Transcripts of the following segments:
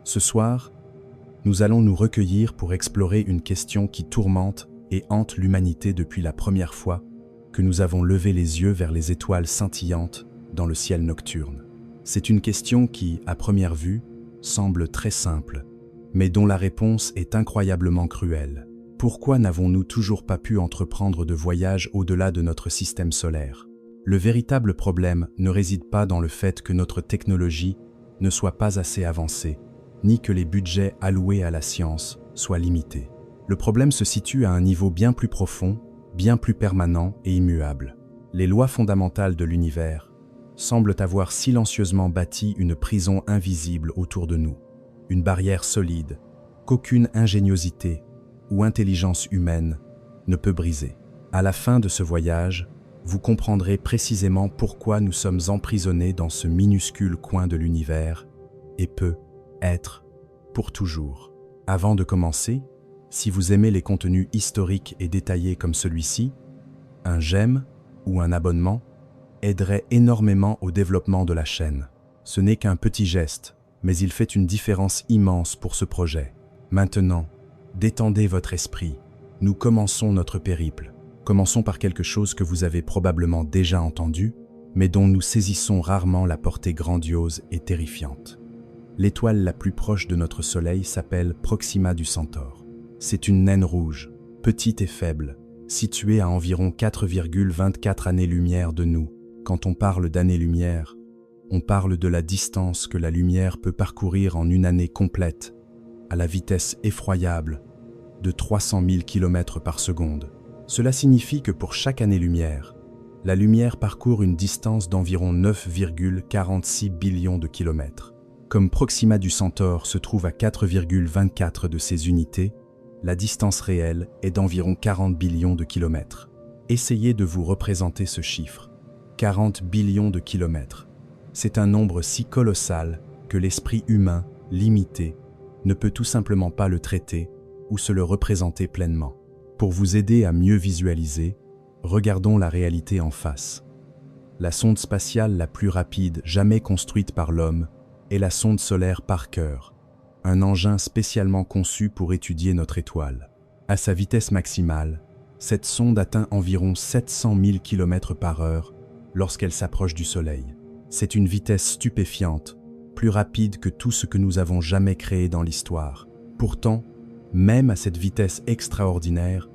Ce soir, nous allons nous recueillir pour explorer une question qui tourmente et hante l'humanité depuis la première fois que nous avons levé les yeux vers les étoiles scintillantes dans le ciel nocturne. C'est une question qui, à première vue, semble très simple, mais dont la réponse est incroyablement cruelle. Pourquoi n'avons-nous toujours pas pu entreprendre de voyage au-delà de notre système solaire? Le véritable problème ne réside pas dans le fait que notre technologie ne soit pas assez avancée, ni que les budgets alloués à la science soient limités. Le problème se situe à un niveau bien plus profond, bien plus permanent et immuable. Les lois fondamentales de l'univers semblent avoir silencieusement bâti une prison invisible autour de nous, une barrière solide qu'aucune ingéniosité ou intelligence humaine ne peut briser. À la fin de ce voyage, vous comprendrez précisément pourquoi nous sommes emprisonnés dans ce minuscule coin de l'univers et peut-être pour toujours. Avant de commencer, si vous aimez les contenus historiques et détaillés comme celui-ci, un j'aime ou un abonnement aiderait énormément au développement de la chaîne. Ce n'est qu'un petit geste, mais il fait une différence immense pour ce projet. Maintenant, détendez votre esprit. Nous commençons notre périple. Commençons par quelque chose que vous avez probablement déjà entendu, mais dont nous saisissons rarement la portée grandiose et terrifiante. L'étoile la plus proche de notre Soleil s'appelle Proxima du Centaure. C'est une naine rouge, petite et faible, située à environ 4,24 années-lumière de nous. Quand on parle d'années-lumière, on parle de la distance que la lumière peut parcourir en une année complète, à la vitesse effroyable de 300 000 km par seconde. Cela signifie que pour chaque année-lumière, la lumière parcourt une distance d'environ 9,46 billions de kilomètres. Comme Proxima du Centaure se trouve à 4,24 de ces unités, la distance réelle est d'environ 40 billions de kilomètres. Essayez de vous représenter ce chiffre. 40 billions de kilomètres. C'est un nombre si colossal que l'esprit humain, limité, ne peut tout simplement pas le traiter ou se le représenter pleinement. Pour vous aider à mieux visualiser, regardons la réalité en face. La sonde spatiale la plus rapide jamais construite par l'homme est la sonde solaire Parker, un engin spécialement conçu pour étudier notre étoile. À sa vitesse maximale, cette sonde atteint environ 700 000 km/h lorsqu'elle s'approche du Soleil. C'est une vitesse stupéfiante, plus rapide que tout ce que nous avons jamais créé dans l'histoire. Pourtant, même à cette vitesse extraordinaire,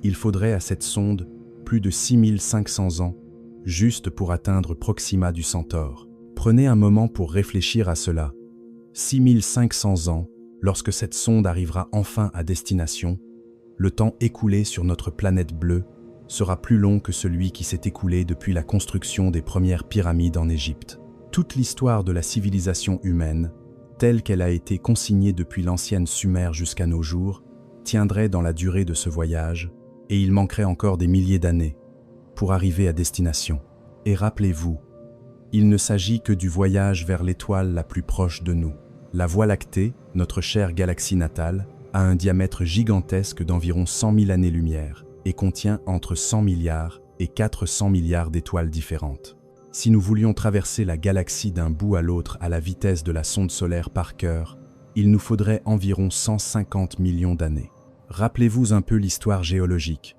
il faudrait à cette sonde plus de 6500 ans juste pour atteindre Proxima du Centaure. Prenez un moment pour réfléchir à cela. 6500 ans, lorsque cette sonde arrivera enfin à destination, le temps écoulé sur notre planète bleue sera plus long que celui qui s'est écoulé depuis la construction des premières pyramides en Égypte. Toute l'histoire de la civilisation humaine, telle qu'elle a été consignée depuis l'ancienne Sumer jusqu'à nos jours, tiendrait dans la durée de ce voyage, et il manquerait encore des milliers d'années pour arriver à destination. Et rappelez-vous, il ne s'agit que du voyage vers l'étoile la plus proche de nous. La Voie lactée, notre chère galaxie natale, a un diamètre gigantesque d'environ 100 000 années-lumière et contient entre 100 milliards et 400 milliards d'étoiles différentes. Si nous voulions traverser la galaxie d'un bout à l'autre à la vitesse de la sonde solaire Parker, il nous faudrait environ 150 millions d'années. Rappelez-vous un peu l'histoire géologique.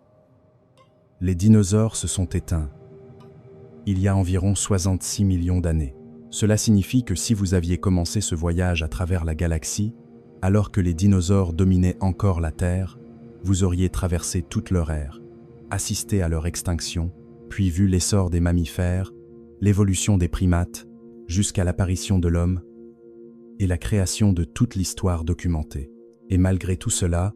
Les dinosaures se sont éteints il y a environ 66 millions d'années. Cela signifie que si vous aviez commencé ce voyage à travers la galaxie, alors que les dinosaures dominaient encore la Terre, vous auriez traversé toute leur ère, assisté à leur extinction, puis vu l'essor des mammifères, l'évolution des primates, jusqu'à l'apparition de l'homme et la création de toute l'histoire documentée. Et malgré tout cela,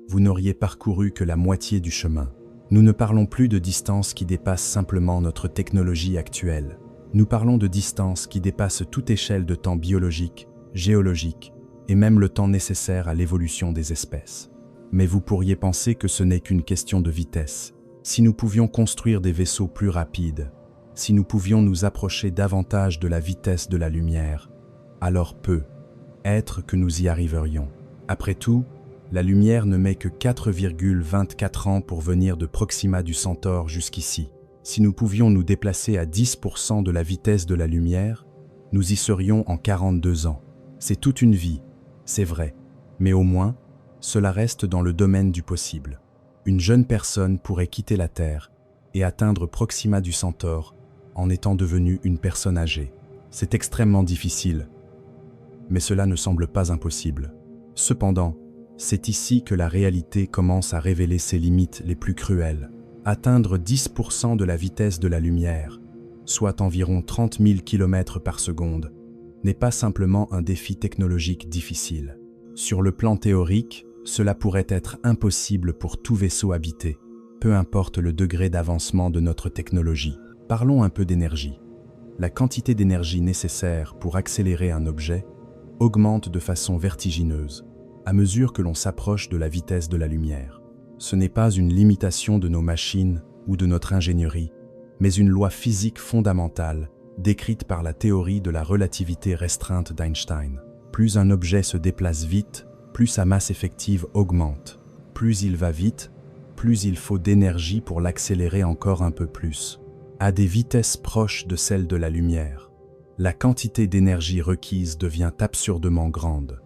vous n'auriez parcouru que la moitié du chemin. Nous ne parlons plus de distance qui dépasse simplement notre technologie actuelle. Nous parlons de distance qui dépasse toute échelle de temps biologique, géologique et même le temps nécessaire à l'évolution des espèces. Mais vous pourriez penser que ce n'est qu'une question de vitesse. Si nous pouvions construire des vaisseaux plus rapides, si nous pouvions nous approcher davantage de la vitesse de la lumière, alors peut-être que nous y arriverions. Après tout, la lumière ne met que 4,24 ans pour venir de Proxima du Centaure jusqu'ici. Si nous pouvions nous déplacer à 10% de la vitesse de la lumière, nous y serions en 42 ans. C'est toute une vie, C'est vrai, mais au moins, cela reste dans le domaine du possible. Une jeune personne pourrait quitter la Terre et atteindre Proxima du Centaure en étant devenue une personne âgée. C'est extrêmement difficile, mais cela ne semble pas impossible. Cependant, c'est ici que la réalité commence à révéler ses limites les plus cruelles. Atteindre 10% de la vitesse de la lumière, soit environ 30 000 km par seconde, n'est pas simplement un défi technologique difficile. Sur le plan théorique, cela pourrait être impossible pour tout vaisseau habité, peu importe le degré d'avancement de notre technologie. Parlons un peu d'énergie. La quantité d'énergie nécessaire pour accélérer un objet augmente de façon vertigineuse à mesure que l'on s'approche de la vitesse de la lumière. Ce n'est pas une limitation de nos machines ou de notre ingénierie, mais une loi physique fondamentale décrite par la théorie de la relativité restreinte d'Einstein. Plus un objet se déplace vite, plus sa masse effective augmente. Plus il va vite, plus il faut d'énergie pour l'accélérer encore un peu plus. À des vitesses proches de celles de la lumière, la quantité d'énergie requise devient absurdement grande.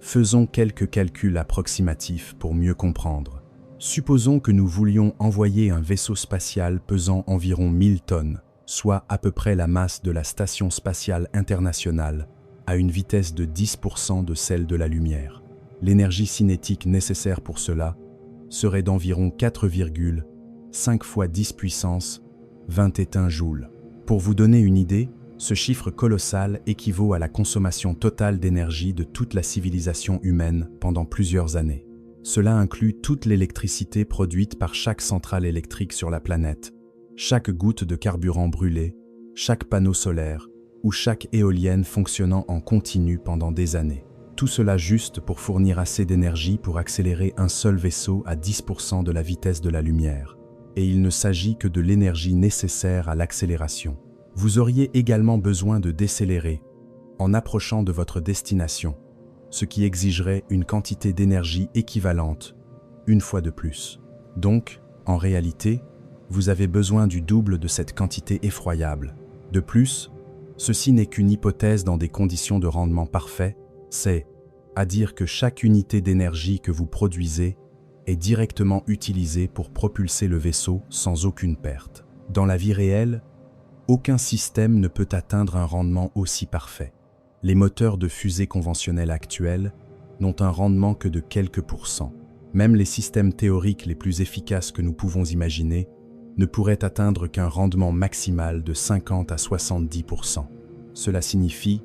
Faisons quelques calculs approximatifs pour mieux comprendre. Supposons que nous voulions envoyer un vaisseau spatial pesant environ 1000 tonnes, soit à peu près la masse de la Station spatiale internationale, à une vitesse de 10% de celle de la lumière. L'énergie cinétique nécessaire pour cela serait d'environ 4,5 fois 10 puissance 21 joules. Pour vous donner une idée, ce chiffre colossal équivaut à la consommation totale d'énergie de toute la civilisation humaine pendant plusieurs années. Cela inclut toute l'électricité produite par chaque centrale électrique sur la planète, chaque goutte de carburant brûlée, chaque panneau solaire ou chaque éolienne fonctionnant en continu pendant des années. Tout cela juste pour fournir assez d'énergie pour accélérer un seul vaisseau à 10% de la vitesse de la lumière. Et il ne s'agit que de l'énergie nécessaire à l'accélération. Vous auriez également besoin de décélérer en approchant de votre destination, ce qui exigerait une quantité d'énergie équivalente, une fois de plus. Donc, en réalité, vous avez besoin du double de cette quantité effroyable. De plus, ceci n'est qu'une hypothèse dans des conditions de rendement parfait, c'est à dire que chaque unité d'énergie que vous produisez est directement utilisée pour propulser le vaisseau sans aucune perte. Dans la vie réelle, aucun système ne peut atteindre un rendement aussi parfait. Les moteurs de fusée conventionnels actuels n'ont un rendement que de quelques pourcents. Même les systèmes théoriques les plus efficaces que nous pouvons imaginer ne pourraient atteindre qu'un rendement maximal de 50 à 70%. Cela signifie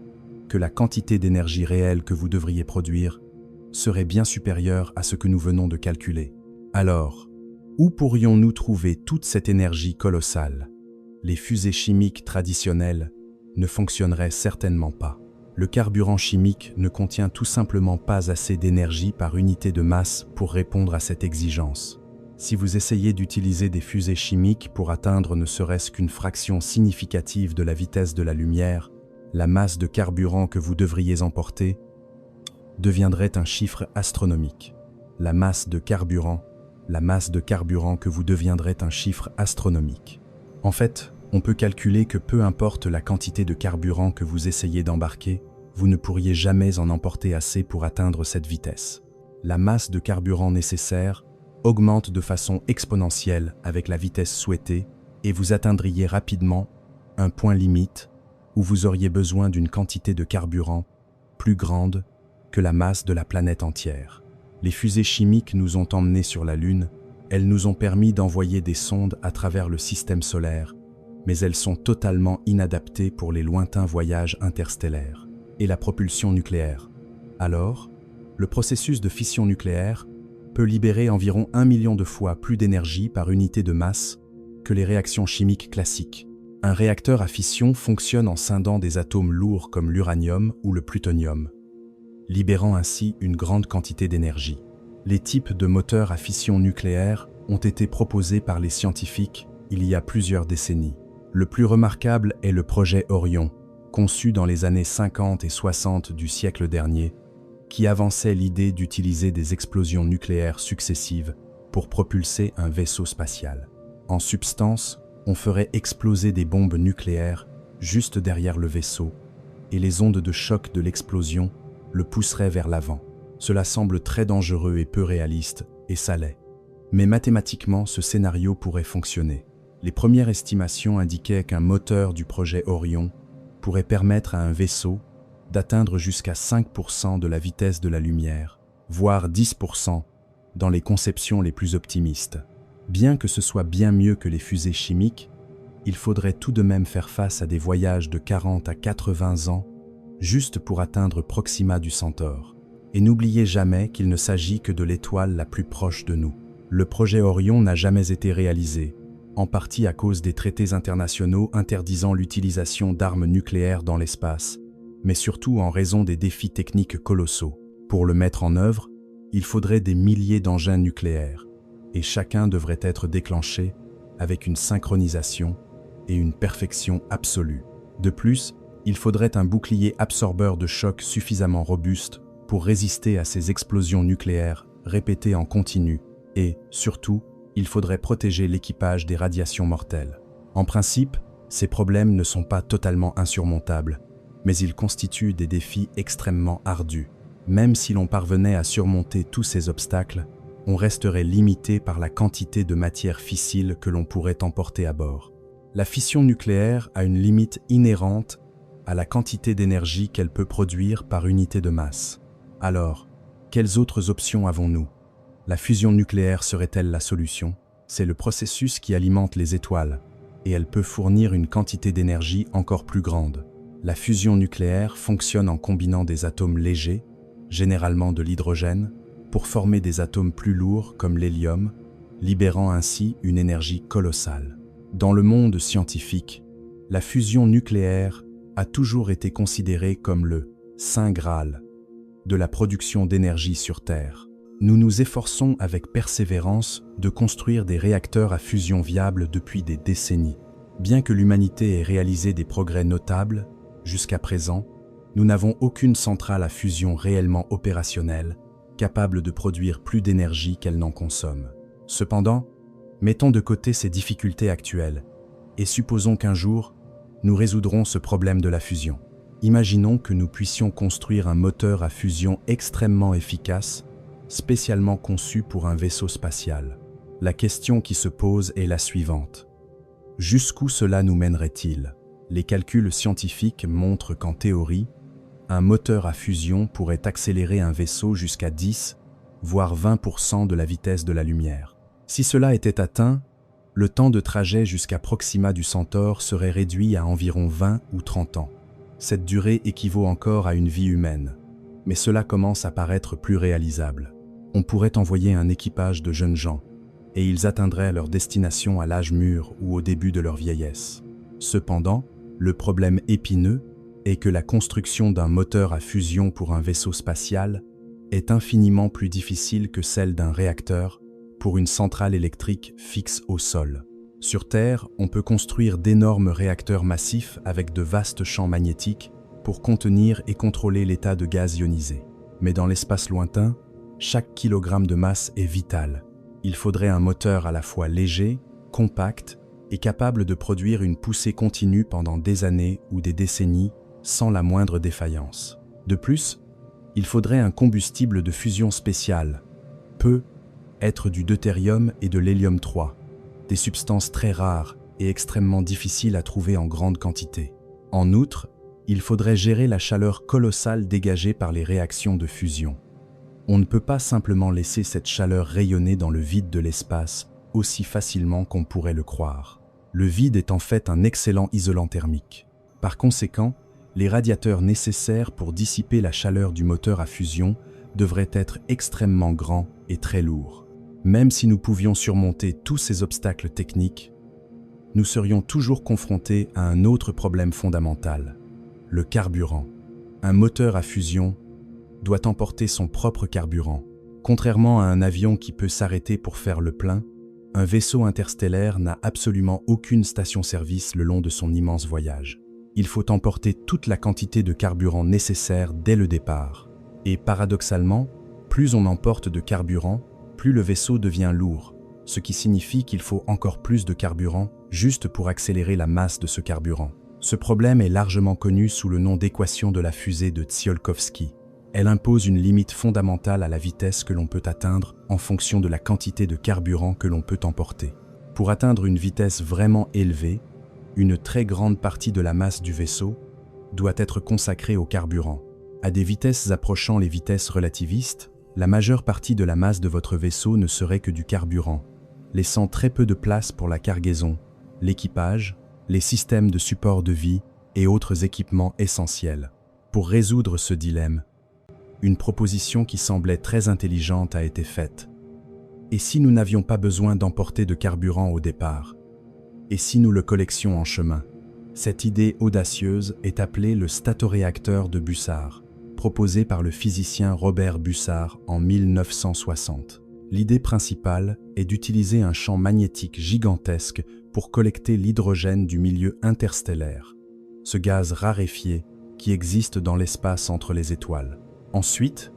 que la quantité d'énergie réelle que vous devriez produire serait bien supérieure à ce que nous venons de calculer. Alors, où pourrions-nous trouver toute cette énergie colossale ? Les fusées chimiques traditionnelles ne fonctionneraient certainement pas. Le carburant chimique ne contient tout simplement pas assez d'énergie par unité de masse pour répondre à cette exigence. Si vous essayez d'utiliser des fusées chimiques pour atteindre ne serait-ce qu'une fraction significative de la vitesse de la lumière, la masse de carburant que vous devriez emporter deviendrait un chiffre astronomique. La masse de carburant que vous deviendrait un chiffre astronomique. En fait, on peut calculer que peu importe la quantité de carburant que vous essayez d'embarquer, vous ne pourriez jamais en emporter assez pour atteindre cette vitesse. La masse de carburant nécessaire augmente de façon exponentielle avec la vitesse souhaitée et vous atteindriez rapidement un point limite où vous auriez besoin d'une quantité de carburant plus grande que la masse de la planète entière. Les fusées chimiques nous ont emmenés sur la Lune, elles nous ont permis d'envoyer des sondes à travers le système solaire, mais elles sont totalement inadaptées pour les lointains voyages interstellaires et la propulsion nucléaire. Alors, le processus de fission nucléaire peut libérer environ 1 million de fois plus d'énergie par unité de masse que les réactions chimiques classiques. Un réacteur à fission fonctionne en scindant des atomes lourds comme l'uranium ou le plutonium, libérant ainsi une grande quantité d'énergie. Les types de moteurs à fission nucléaire ont été proposés par les scientifiques il y a plusieurs décennies. Le plus remarquable est le projet Orion, conçu dans les années 50 et 60 du siècle dernier, qui avançait l'idée d'utiliser des explosions nucléaires successives pour propulser un vaisseau spatial. En substance, on ferait exploser des bombes nucléaires juste derrière le vaisseau, et les ondes de choc de l'explosion le pousserait vers l'avant. Cela semble très dangereux et peu réaliste, et ça l'est. Mais mathématiquement, ce scénario pourrait fonctionner. Les premières estimations indiquaient qu'un moteur du projet Orion pourrait permettre à un vaisseau d'atteindre jusqu'à 5% de la vitesse de la lumière, voire 10% dans les conceptions les plus optimistes. Bien que ce soit bien mieux que les fusées chimiques, il faudrait tout de même faire face à des voyages de 40 à 80 ans juste pour atteindre Proxima du Centaure. Et n'oubliez jamais qu'il ne s'agit que de l'étoile la plus proche de nous. Le projet Orion n'a jamais été réalisé, en partie à cause des traités internationaux interdisant l'utilisation d'armes nucléaires dans l'espace, mais surtout en raison des défis techniques colossaux. Pour le mettre en œuvre, il faudrait des milliers d'engins nucléaires, et chacun devrait être déclenché avec une synchronisation et une perfection absolue. De plus, il faudrait un bouclier absorbeur de choc suffisamment robuste pour résister à ces explosions nucléaires répétées en continu et, surtout, il faudrait protéger l'équipage des radiations mortelles. En principe, ces problèmes ne sont pas totalement insurmontables, mais ils constituent des défis extrêmement ardus. Même si l'on parvenait à surmonter tous ces obstacles, on resterait limité par la quantité de matière fissile que l'on pourrait emporter à bord. La fission nucléaire a une limite inhérente à la quantité d'énergie qu'elle peut produire par unité de masse. Alors, quelles autres options avons-nous? La fusion nucléaire serait-elle la solution? C'est le processus qui alimente les étoiles, et elle peut fournir une quantité d'énergie encore plus grande. La fusion nucléaire fonctionne en combinant des atomes légers, généralement de l'hydrogène, pour former des atomes plus lourds comme l'hélium, libérant ainsi une énergie colossale. Dans le monde scientifique, la fusion nucléaire a toujours été considérée comme le Saint Graal de la production d'énergie sur Terre. Nous nous efforçons avec persévérance de construire des réacteurs à fusion viables depuis des décennies. Bien que l'humanité ait réalisé des progrès notables, jusqu'à présent, nous n'avons aucune centrale à fusion réellement opérationnelle, capable de produire plus d'énergie qu'elle n'en consomme. Cependant, mettons de côté ces difficultés actuelles et supposons qu'un jour, nous résoudrons ce problème de la fusion. Imaginons que nous puissions construire un moteur à fusion extrêmement efficace, spécialement conçu pour un vaisseau spatial. La question qui se pose est la suivante. Jusqu'où cela nous mènerait-il? Les calculs scientifiques montrent qu'en théorie, un moteur à fusion pourrait accélérer un vaisseau jusqu'à 10, voire 20% de la vitesse de la lumière. Si cela était atteint, le temps de trajet jusqu'à Proxima du Centaure serait réduit à environ 20 ou 30 ans. Cette durée équivaut encore à une vie humaine, mais cela commence à paraître plus réalisable. On pourrait envoyer un équipage de jeunes gens, et ils atteindraient leur destination à l'âge mûr ou au début de leur vieillesse. Cependant, le problème épineux est que la construction d'un moteur à fusion pour un vaisseau spatial est infiniment plus difficile que celle d'un réacteur pour une centrale électrique fixe au sol. Sur Terre, on peut construire d'énormes réacteurs massifs avec de vastes champs magnétiques pour contenir et contrôler l'état de gaz ionisé. Mais dans l'espace lointain, chaque kilogramme de masse est vital. Il faudrait un moteur à la fois léger, compact et capable de produire une poussée continue pendant des années ou des décennies sans la moindre défaillance. De plus, il faudrait un combustible de fusion spécial, peut être du deutérium et de l'hélium-3, des substances très rares et extrêmement difficiles à trouver en grande quantité. En outre, il faudrait gérer la chaleur colossale dégagée par les réactions de fusion. On ne peut pas simplement laisser cette chaleur rayonner dans le vide de l'espace aussi facilement qu'on pourrait le croire. Le vide est en fait un excellent isolant thermique. Par conséquent, les radiateurs nécessaires pour dissiper la chaleur du moteur à fusion devraient être extrêmement grands et très lourds. Même si nous pouvions surmonter tous ces obstacles techniques, nous serions toujours confrontés à un autre problème fondamental, le carburant. Un moteur à fusion doit emporter son propre carburant. Contrairement à un avion qui peut s'arrêter pour faire le plein, un vaisseau interstellaire n'a absolument aucune station-service le long de son immense voyage. Il faut emporter toute la quantité de carburant nécessaire dès le départ. Et paradoxalement, plus on emporte de carburant, plus le vaisseau devient lourd, ce qui signifie qu'il faut encore plus de carburant juste pour accélérer la masse de ce carburant. Ce problème est largement connu sous le nom d'équation de la fusée de Tsiolkovsky. Elle impose une limite fondamentale à la vitesse que l'on peut atteindre en fonction de la quantité de carburant que l'on peut emporter. Pour atteindre une vitesse vraiment élevée, une très grande partie de la masse du vaisseau doit être consacrée au carburant. À des vitesses approchant les vitesses relativistes, la majeure partie de la masse de votre vaisseau ne serait que du carburant, laissant très peu de place pour la cargaison, l'équipage, les systèmes de support de vie et autres équipements essentiels. Pour résoudre ce dilemme, une proposition qui semblait très intelligente a été faite. Et si nous n'avions pas besoin d'emporter de carburant au départ? Et si nous le collections en chemin? Cette idée audacieuse est appelée le statoréacteur de Bussard, proposé par le physicien Robert Bussard en 1960. L'idée principale est d'utiliser un champ magnétique gigantesque pour collecter l'hydrogène du milieu interstellaire, ce gaz raréfié qui existe dans l'espace entre les étoiles. Ensuite,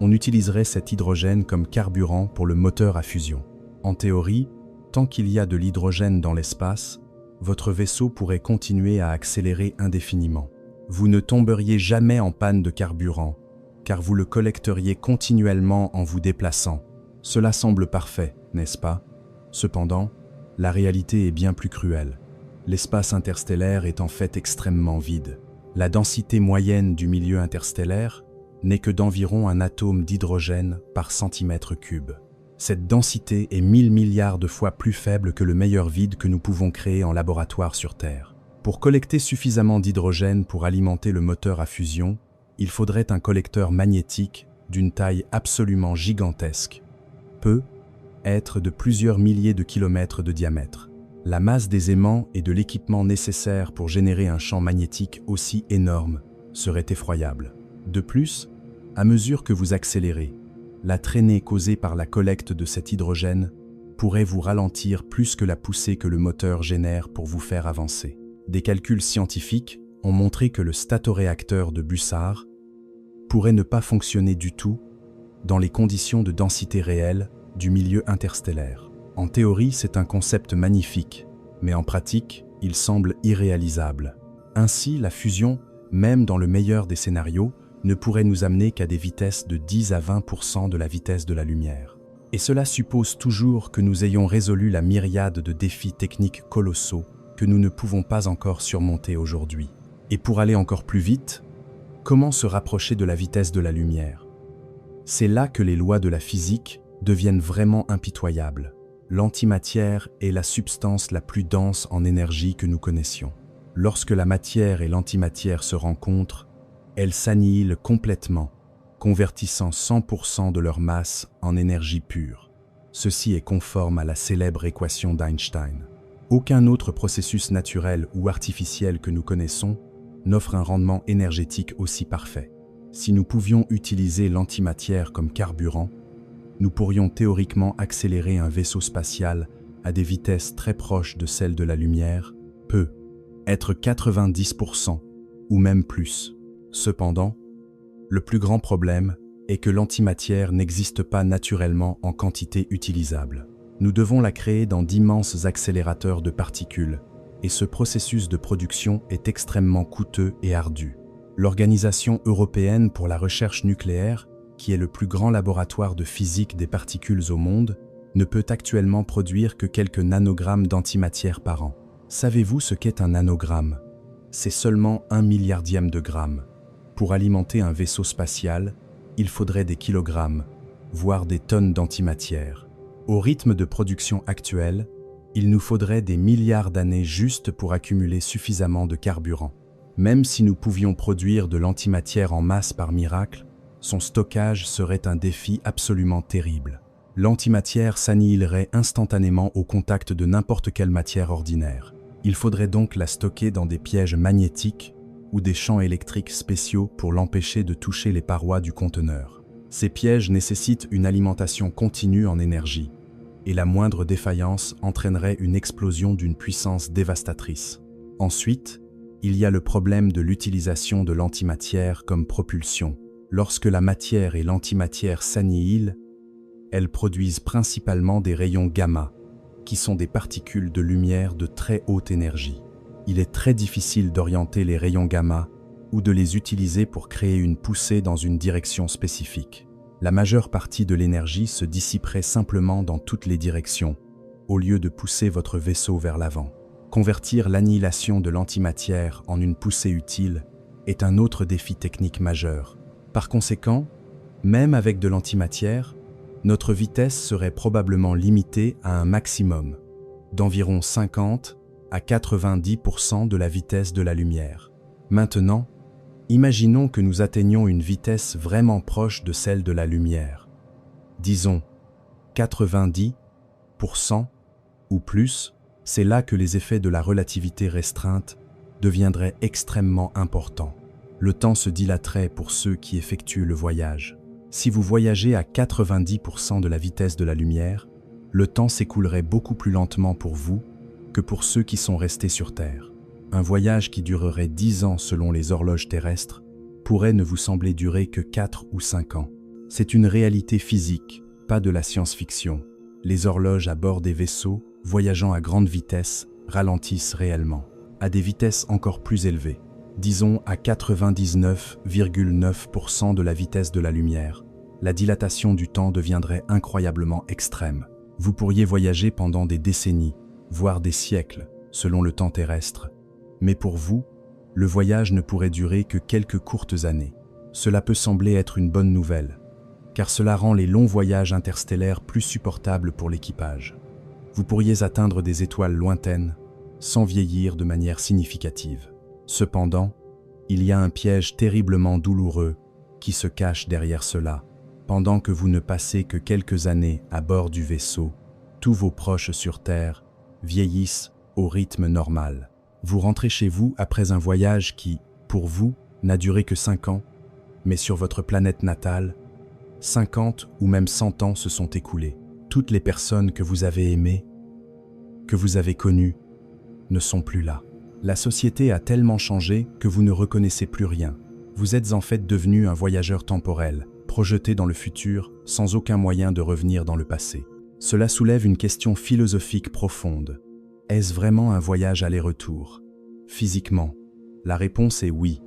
on utiliserait cet hydrogène comme carburant pour le moteur à fusion. En théorie, tant qu'il y a de l'hydrogène dans l'espace, votre vaisseau pourrait continuer à accélérer indéfiniment. Vous ne tomberiez jamais en panne de carburant, car vous le collecteriez continuellement en vous déplaçant. Cela semble parfait, n'est-ce pas? Cependant, la réalité est bien plus cruelle. L'espace interstellaire est en fait extrêmement vide. La densité moyenne du milieu interstellaire n'est que d'environ un atome d'hydrogène par centimètre cube. Cette densité est 1000 milliards de fois plus faible que le meilleur vide que nous pouvons créer en laboratoire sur Terre. Pour collecter suffisamment d'hydrogène pour alimenter le moteur à fusion, il faudrait un collecteur magnétique d'une taille absolument gigantesque, peut être de plusieurs milliers de kilomètres de diamètre. La masse des aimants et de l'équipement nécessaire pour générer un champ magnétique aussi énorme serait effroyable. De plus, à mesure que vous accélérez, la traînée causée par la collecte de cet hydrogène pourrait vous ralentir plus que la poussée que le moteur génère pour vous faire avancer. Des calculs scientifiques ont montré que le statoréacteur de Bussard pourrait ne pas fonctionner du tout dans les conditions de densité réelle du milieu interstellaire. En théorie, c'est un concept magnifique, mais en pratique, il semble irréalisable. Ainsi, la fusion, même dans le meilleur des scénarios, ne pourrait nous amener qu'à des vitesses de 10 à 20% de la vitesse de la lumière. Et cela suppose toujours que nous ayons résolu la myriade de défis techniques colossaux que nous ne pouvons pas encore surmonter aujourd'hui. Et pour aller encore plus vite, comment se rapprocher de la vitesse de la lumière? C'est là que les lois de la physique deviennent vraiment impitoyables. L'antimatière est la substance la plus dense en énergie que nous connaissions. Lorsque la matière et l'antimatière se rencontrent, elles s'annihilent complètement, convertissant 100% de leur masse en énergie pure. Ceci est conforme à la célèbre équation d'Einstein. Aucun autre processus naturel ou artificiel que nous connaissons n'offre un rendement énergétique aussi parfait. Si nous pouvions utiliser l'antimatière comme carburant, nous pourrions théoriquement accélérer un vaisseau spatial à des vitesses très proches de celles de la lumière, peut être 90% ou même plus. Cependant, le plus grand problème est que l'antimatière n'existe pas naturellement en quantité utilisable. Nous devons la créer dans d'immenses accélérateurs de particules, et ce processus de production est extrêmement coûteux et ardu. L'Organisation européenne pour la recherche nucléaire, qui est le plus grand laboratoire de physique des particules au monde, ne peut actuellement produire que quelques nanogrammes d'antimatière par an. Savez-vous ce qu'est un nanogramme? C'est seulement 1 milliardième de gramme. Pour alimenter un vaisseau spatial, il faudrait des kilogrammes, voire des tonnes d'antimatière. Au rythme de production actuel, il nous faudrait des milliards d'années juste pour accumuler suffisamment de carburant. Même si nous pouvions produire de l'antimatière en masse par miracle, son stockage serait un défi absolument terrible. L'antimatière s'annihilerait instantanément au contact de n'importe quelle matière ordinaire. Il faudrait donc la stocker dans des pièges magnétiques ou des champs électriques spéciaux pour l'empêcher de toucher les parois du conteneur. Ces pièges nécessitent une alimentation continue en énergie, et la moindre défaillance entraînerait une explosion d'une puissance dévastatrice. Ensuite, il y a le problème de l'utilisation de l'antimatière comme propulsion. Lorsque la matière et l'antimatière s'annihilent, elles produisent principalement des rayons gamma, qui sont des particules de lumière de très haute énergie. Il est très difficile d'orienter les rayons gamma ou de les utiliser pour créer une poussée dans une direction spécifique. La majeure partie de l'énergie se dissiperait simplement dans toutes les directions, au lieu de pousser votre vaisseau vers l'avant. Convertir l'annihilation de l'antimatière en une poussée utile est un autre défi technique majeur. Par conséquent, même avec de l'antimatière, notre vitesse serait probablement limitée à un maximum d'environ 50 à 90% de la vitesse de la lumière. Maintenant, imaginons que nous atteignions une vitesse vraiment proche de celle de la lumière. Disons 90% ou plus, c'est là que les effets de la relativité restreinte deviendraient extrêmement importants. Le temps se dilaterait pour ceux qui effectuent le voyage. Si vous voyagez à 90% de la vitesse de la lumière, le temps s'écoulerait beaucoup plus lentement pour vous que pour ceux qui sont restés sur Terre. Un voyage qui durerait 10 ans selon les horloges terrestres pourrait ne vous sembler durer que 4 ou 5 ans. C'est une réalité physique, pas de la science-fiction. Les horloges à bord des vaisseaux, voyageant à grande vitesse, ralentissent réellement, à des vitesses encore plus élevées. Disons à 99,9% de la vitesse de la lumière. La dilatation du temps deviendrait incroyablement extrême. Vous pourriez voyager pendant des décennies, voire des siècles, selon le temps terrestre. Mais pour vous, le voyage ne pourrait durer que quelques courtes années. Cela peut sembler être une bonne nouvelle, car cela rend les longs voyages interstellaires plus supportables pour l'équipage. Vous pourriez atteindre des étoiles lointaines, sans vieillir de manière significative. Cependant, il y a un piège terriblement douloureux qui se cache derrière cela. Pendant que vous ne passez que quelques années à bord du vaisseau, tous vos proches sur Terre vieillissent au rythme normal. Vous rentrez chez vous après un voyage qui, pour vous, n'a duré que 5 ans, mais sur votre planète natale, 50 ou même 100 ans se sont écoulés. Toutes les personnes que vous avez aimées, que vous avez connues, ne sont plus là. La société a tellement changé que vous ne reconnaissez plus rien. Vous êtes en fait devenu un voyageur temporel, projeté dans le futur sans aucun moyen de revenir dans le passé. Cela soulève une question philosophique profonde. Est-ce vraiment un voyage aller-retour? Physiquement, la réponse est oui.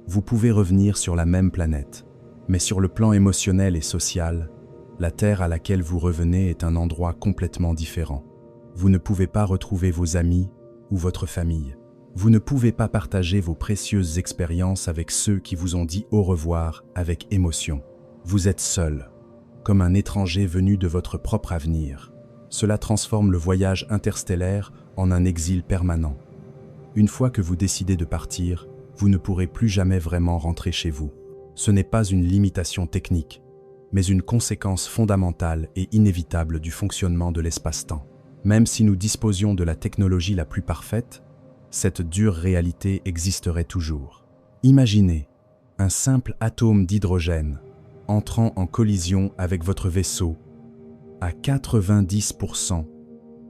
Vous pouvez revenir sur la même planète. Mais sur le plan émotionnel et social, la Terre à laquelle vous revenez est un endroit complètement différent. Vous ne pouvez pas retrouver vos amis ou votre famille. Vous ne pouvez pas partager vos précieuses expériences avec ceux qui vous ont dit au revoir avec émotion. Vous êtes seul, comme un étranger venu de votre propre avenir. Cela transforme le voyage interstellaire en un exil permanent. Une fois que vous décidez de partir, vous ne pourrez plus jamais vraiment rentrer chez vous. Ce n'est pas une limitation technique, mais une conséquence fondamentale et inévitable du fonctionnement de l'espace-temps. Même si nous disposions de la technologie la plus parfaite, cette dure réalité existerait toujours. Imaginez un simple atome d'hydrogène entrant en collision avec votre vaisseau à 90%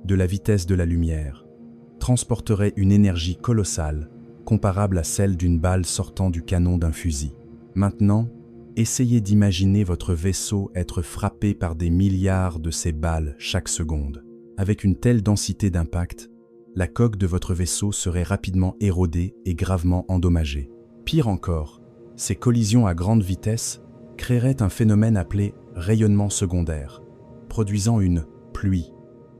de la vitesse de la lumière, transporterait une énergie colossale comparable à celle d'une balle sortant du canon d'un fusil. Maintenant, essayez d'imaginer votre vaisseau être frappé par des milliards de ces balles chaque seconde. Avec une telle densité d'impact, la coque de votre vaisseau serait rapidement érodée et gravement endommagée. Pire encore, ces collisions à grande vitesse créeraient un phénomène appelé rayonnement secondaire, produisant une pluie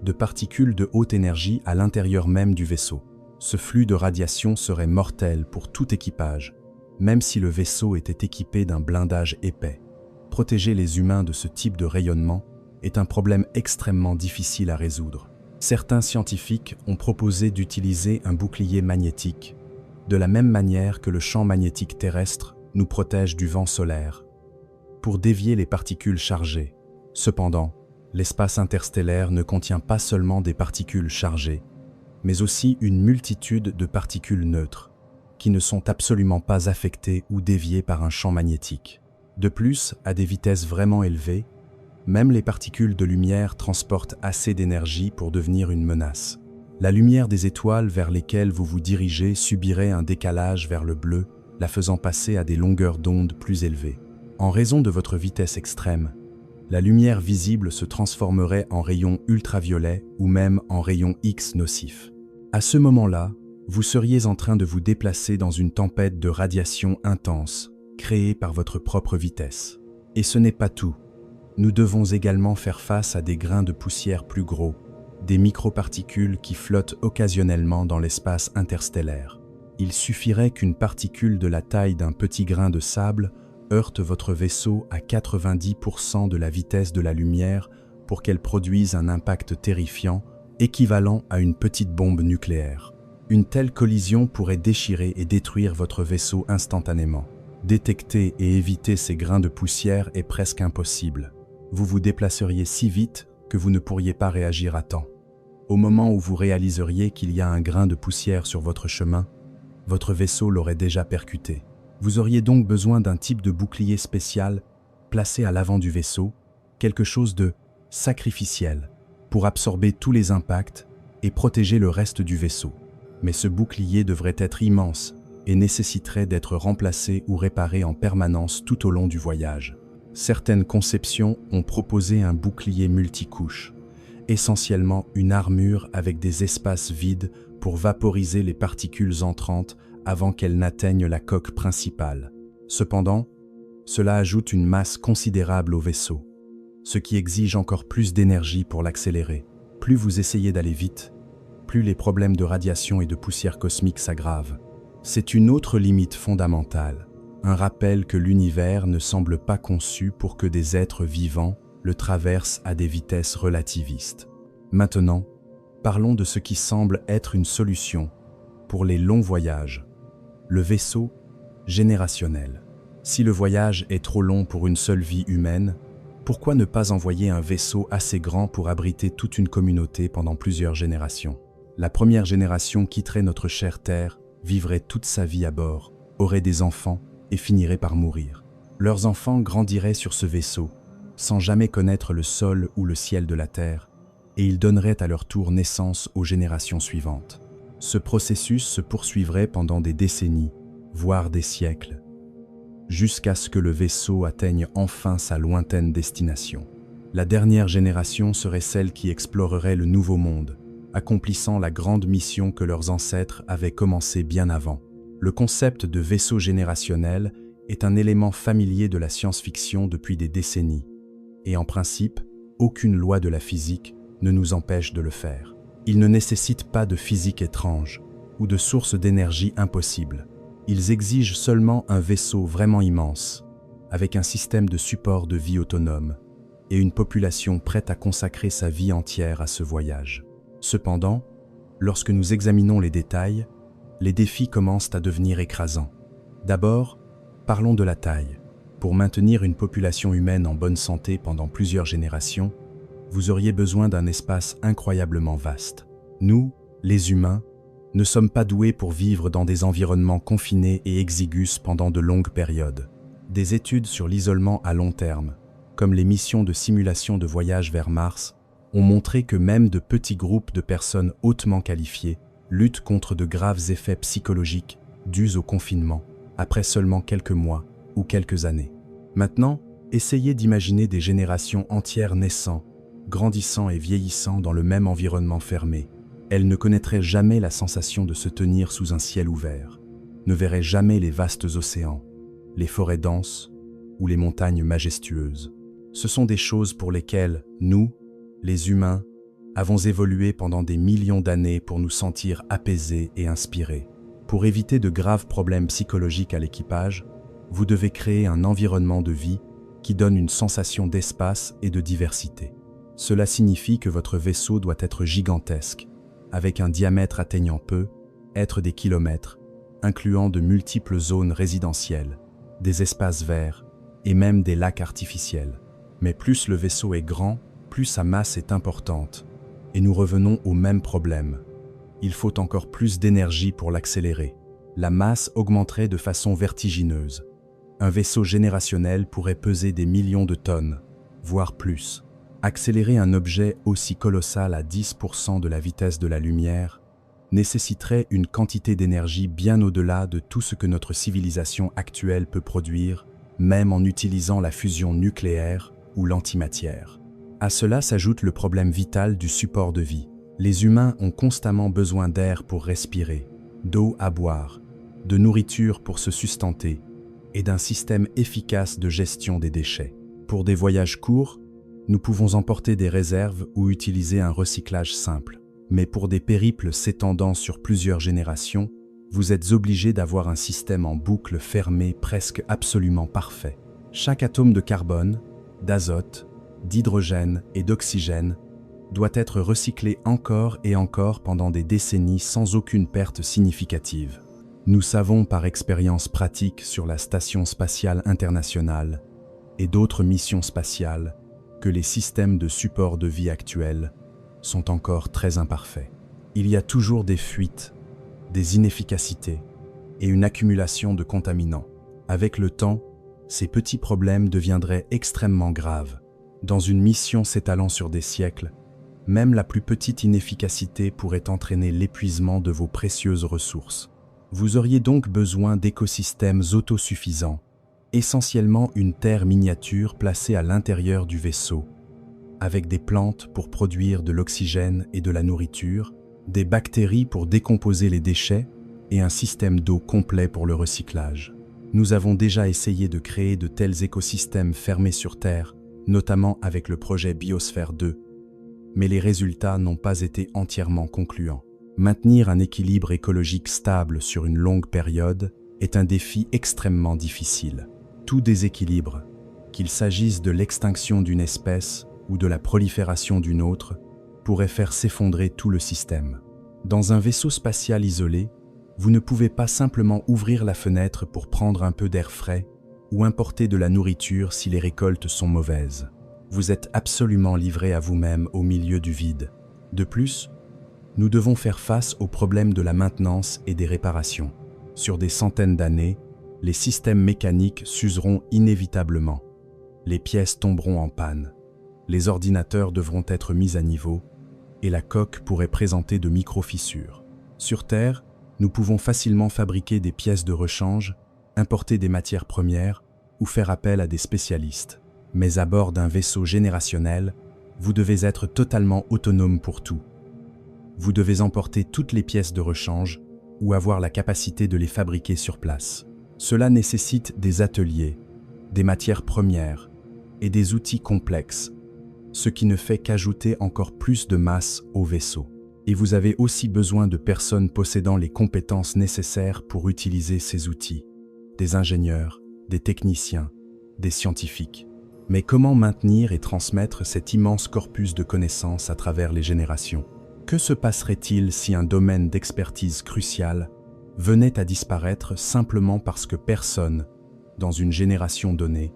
de particules de haute énergie à l'intérieur même du vaisseau. Ce flux de radiation serait mortel pour tout équipage, même si le vaisseau était équipé d'un blindage épais. Protéger les humains de ce type de rayonnement est un problème extrêmement difficile à résoudre. Certains scientifiques ont proposé d'utiliser un bouclier magnétique, de la même manière que le champ magnétique terrestre nous protège du vent solaire, pour dévier les particules chargées. Cependant, l'espace interstellaire ne contient pas seulement des particules chargées, mais aussi une multitude de particules neutres, qui ne sont absolument pas affectées ou déviées par un champ magnétique. De plus, à des vitesses vraiment élevées, même les particules de lumière transportent assez d'énergie pour devenir une menace. La lumière des étoiles vers lesquelles vous vous dirigez subirait un décalage vers le bleu, la faisant passer à des longueurs d'onde plus élevées. En raison de votre vitesse extrême, la lumière visible se transformerait en rayons ultraviolets ou même en rayons X nocifs. À ce moment-là, Vous seriez en train de vous déplacer dans une tempête de radiation intense, créée par votre propre vitesse. Et ce n'est pas tout. Nous devons également faire face à des grains de poussière plus gros, des microparticules qui flottent occasionnellement dans l'espace interstellaire. Il suffirait qu'une particule de la taille d'un petit grain de sable heurte votre vaisseau à 90% de la vitesse de la lumière pour qu'elle produise un impact terrifiant, équivalent à une petite bombe nucléaire. Une telle collision pourrait déchirer et détruire votre vaisseau instantanément. Détecter et éviter ces grains de poussière est presque impossible. Vous vous déplaceriez si vite que vous ne pourriez pas réagir à temps. Au moment où vous réaliseriez qu'il y a un grain de poussière sur votre chemin, votre vaisseau l'aurait déjà percuté. Vous auriez donc besoin d'un type de bouclier spécial placé à l'avant du vaisseau, quelque chose de sacrificiel, pour absorber tous les impacts et protéger le reste du vaisseau. Mais ce bouclier devrait être immense et nécessiterait d'être remplacé ou réparé en permanence tout au long du voyage. Certaines conceptions ont proposé un bouclier multicouche, essentiellement une armure avec des espaces vides pour vaporiser les particules entrantes avant qu'elles n'atteignent la coque principale. Cependant, cela ajoute une masse considérable au vaisseau, ce qui exige encore plus d'énergie pour l'accélérer. Plus vous essayez d'aller vite, plus les problèmes de radiation et de poussière cosmique s'aggravent. C'est une autre limite fondamentale, un rappel que l'univers ne semble pas conçu pour que des êtres vivants le traversent à des vitesses relativistes. Maintenant, parlons de ce qui semble être une solution pour les longs voyages, le vaisseau générationnel. Si le voyage est trop long pour une seule vie humaine, pourquoi ne pas envoyer un vaisseau assez grand pour abriter toute une communauté pendant plusieurs générations? La première génération quitterait notre chère Terre, vivrait toute sa vie à bord, aurait des enfants et finirait par mourir. Leurs enfants grandiraient sur ce vaisseau, sans jamais connaître le sol ou le ciel de la Terre, et ils donneraient à leur tour naissance aux générations suivantes. Ce processus se poursuivrait pendant des décennies, voire des siècles, jusqu'à ce que le vaisseau atteigne enfin sa lointaine destination. La dernière génération serait celle qui explorerait le nouveau monde, accomplissant la grande mission que leurs ancêtres avaient commencée bien avant. Le concept de vaisseau générationnel est un élément familier de la science-fiction depuis des décennies, et en principe, aucune loi de la physique ne nous empêche de le faire. Ils ne nécessitent pas de physique étrange ou de sources d'énergie impossibles. Ils exigent seulement un vaisseau vraiment immense, avec un système de support de vie autonome et une population prête à consacrer sa vie entière à ce voyage. Cependant, lorsque nous examinons les détails, les défis commencent à devenir écrasants. D'abord, parlons de la taille. Pour maintenir une population humaine en bonne santé pendant plusieurs générations, vous auriez besoin d'un espace incroyablement vaste. Nous, les humains, ne sommes pas doués pour vivre dans des environnements confinés et exigus pendant de longues périodes. Des études sur l'isolement à long terme, comme les missions de simulation de voyage vers Mars, ont montré que même de petits groupes de personnes hautement qualifiées luttent contre de graves effets psychologiques dus au confinement, après seulement quelques mois ou quelques années. Maintenant, essayez d'imaginer des générations entières naissant, grandissant et vieillissant dans le même environnement fermé. Elles ne connaîtraient jamais la sensation de se tenir sous un ciel ouvert, ne verraient jamais les vastes océans, les forêts denses ou les montagnes majestueuses. Ce sont des choses pour lesquelles nous, les humains, avons évolué pendant des millions d'années pour nous sentir apaisés et inspirés. Pour éviter de graves problèmes psychologiques à l'équipage, vous devez créer un environnement de vie qui donne une sensation d'espace et de diversité. Cela signifie que votre vaisseau doit être gigantesque, avec un diamètre atteignant peu, être des kilomètres, incluant de multiples zones résidentielles, des espaces verts et même des lacs artificiels. Mais plus le vaisseau est grand, plus sa masse est importante, et nous revenons au même problème. Il faut encore plus d'énergie pour l'accélérer. La masse augmenterait de façon vertigineuse. Un vaisseau générationnel pourrait peser des millions de tonnes, voire plus. Accélérer un objet aussi colossal à 10% de la vitesse de la lumière nécessiterait une quantité d'énergie bien au-delà de tout ce que notre civilisation actuelle peut produire, même en utilisant la fusion nucléaire ou l'antimatière. À cela s'ajoute le problème vital du support de vie. Les humains ont constamment besoin d'air pour respirer, d'eau à boire, de nourriture pour se sustenter et d'un système efficace de gestion des déchets. Pour des voyages courts, nous pouvons emporter des réserves ou utiliser un recyclage simple. Mais pour des périples s'étendant sur plusieurs générations, vous êtes obligé d'avoir un système en boucle fermé presque absolument parfait. Chaque atome de carbone, d'azote, d'hydrogène et d'oxygène doit être recyclé encore et encore pendant des décennies sans aucune perte significative. Nous savons par expérience pratique sur la Station spatiale internationale et d'autres missions spatiales que les systèmes de support de vie actuels sont encore très imparfaits. Il y a toujours des fuites, des inefficacités et une accumulation de contaminants. Avec le temps, ces petits problèmes deviendraient extrêmement graves. Dans une mission s'étalant sur des siècles, même la plus petite inefficacité pourrait entraîner l'épuisement de vos précieuses ressources. Vous auriez donc besoin d'écosystèmes autosuffisants, essentiellement une terre miniature placée à l'intérieur du vaisseau, avec des plantes pour produire de l'oxygène et de la nourriture, des bactéries pour décomposer les déchets et un système d'eau complet pour le recyclage. Nous avons déjà essayé de créer de tels écosystèmes fermés sur Terre, notamment avec le projet Biosphère 2, mais les résultats n'ont pas été entièrement concluants. Maintenir un équilibre écologique stable sur une longue période est un défi extrêmement difficile. Tout déséquilibre, qu'il s'agisse de l'extinction d'une espèce ou de la prolifération d'une autre, pourrait faire s'effondrer tout le système. Dans un vaisseau spatial isolé, vous ne pouvez pas simplement ouvrir la fenêtre pour prendre un peu d'air frais ou importer de la nourriture si les récoltes sont mauvaises. Vous êtes absolument livré à vous-même au milieu du vide. De plus, nous devons faire face au problème de la maintenance et des réparations. Sur des centaines d'années, les systèmes mécaniques s'useront inévitablement. Les pièces tomberont en panne. Les ordinateurs devront être mis à niveau et la coque pourrait présenter de micro-fissures. Sur Terre, nous pouvons facilement fabriquer des pièces de rechange, importer des matières premières ou faire appel à des spécialistes. Mais à bord d'un vaisseau générationnel, vous devez être totalement autonome pour tout. Vous devez emporter toutes les pièces de rechange ou avoir la capacité de les fabriquer sur place. Cela nécessite des ateliers, des matières premières et des outils complexes, ce qui ne fait qu'ajouter encore plus de masse au vaisseau. Et vous avez aussi besoin de personnes possédant les compétences nécessaires pour utiliser ces outils, des ingénieurs, des techniciens, des scientifiques. Mais comment maintenir et transmettre cet immense corpus de connaissances à travers les générations? Que se passerait-il si un domaine d'expertise crucial venait à disparaître simplement parce que personne, dans une génération donnée,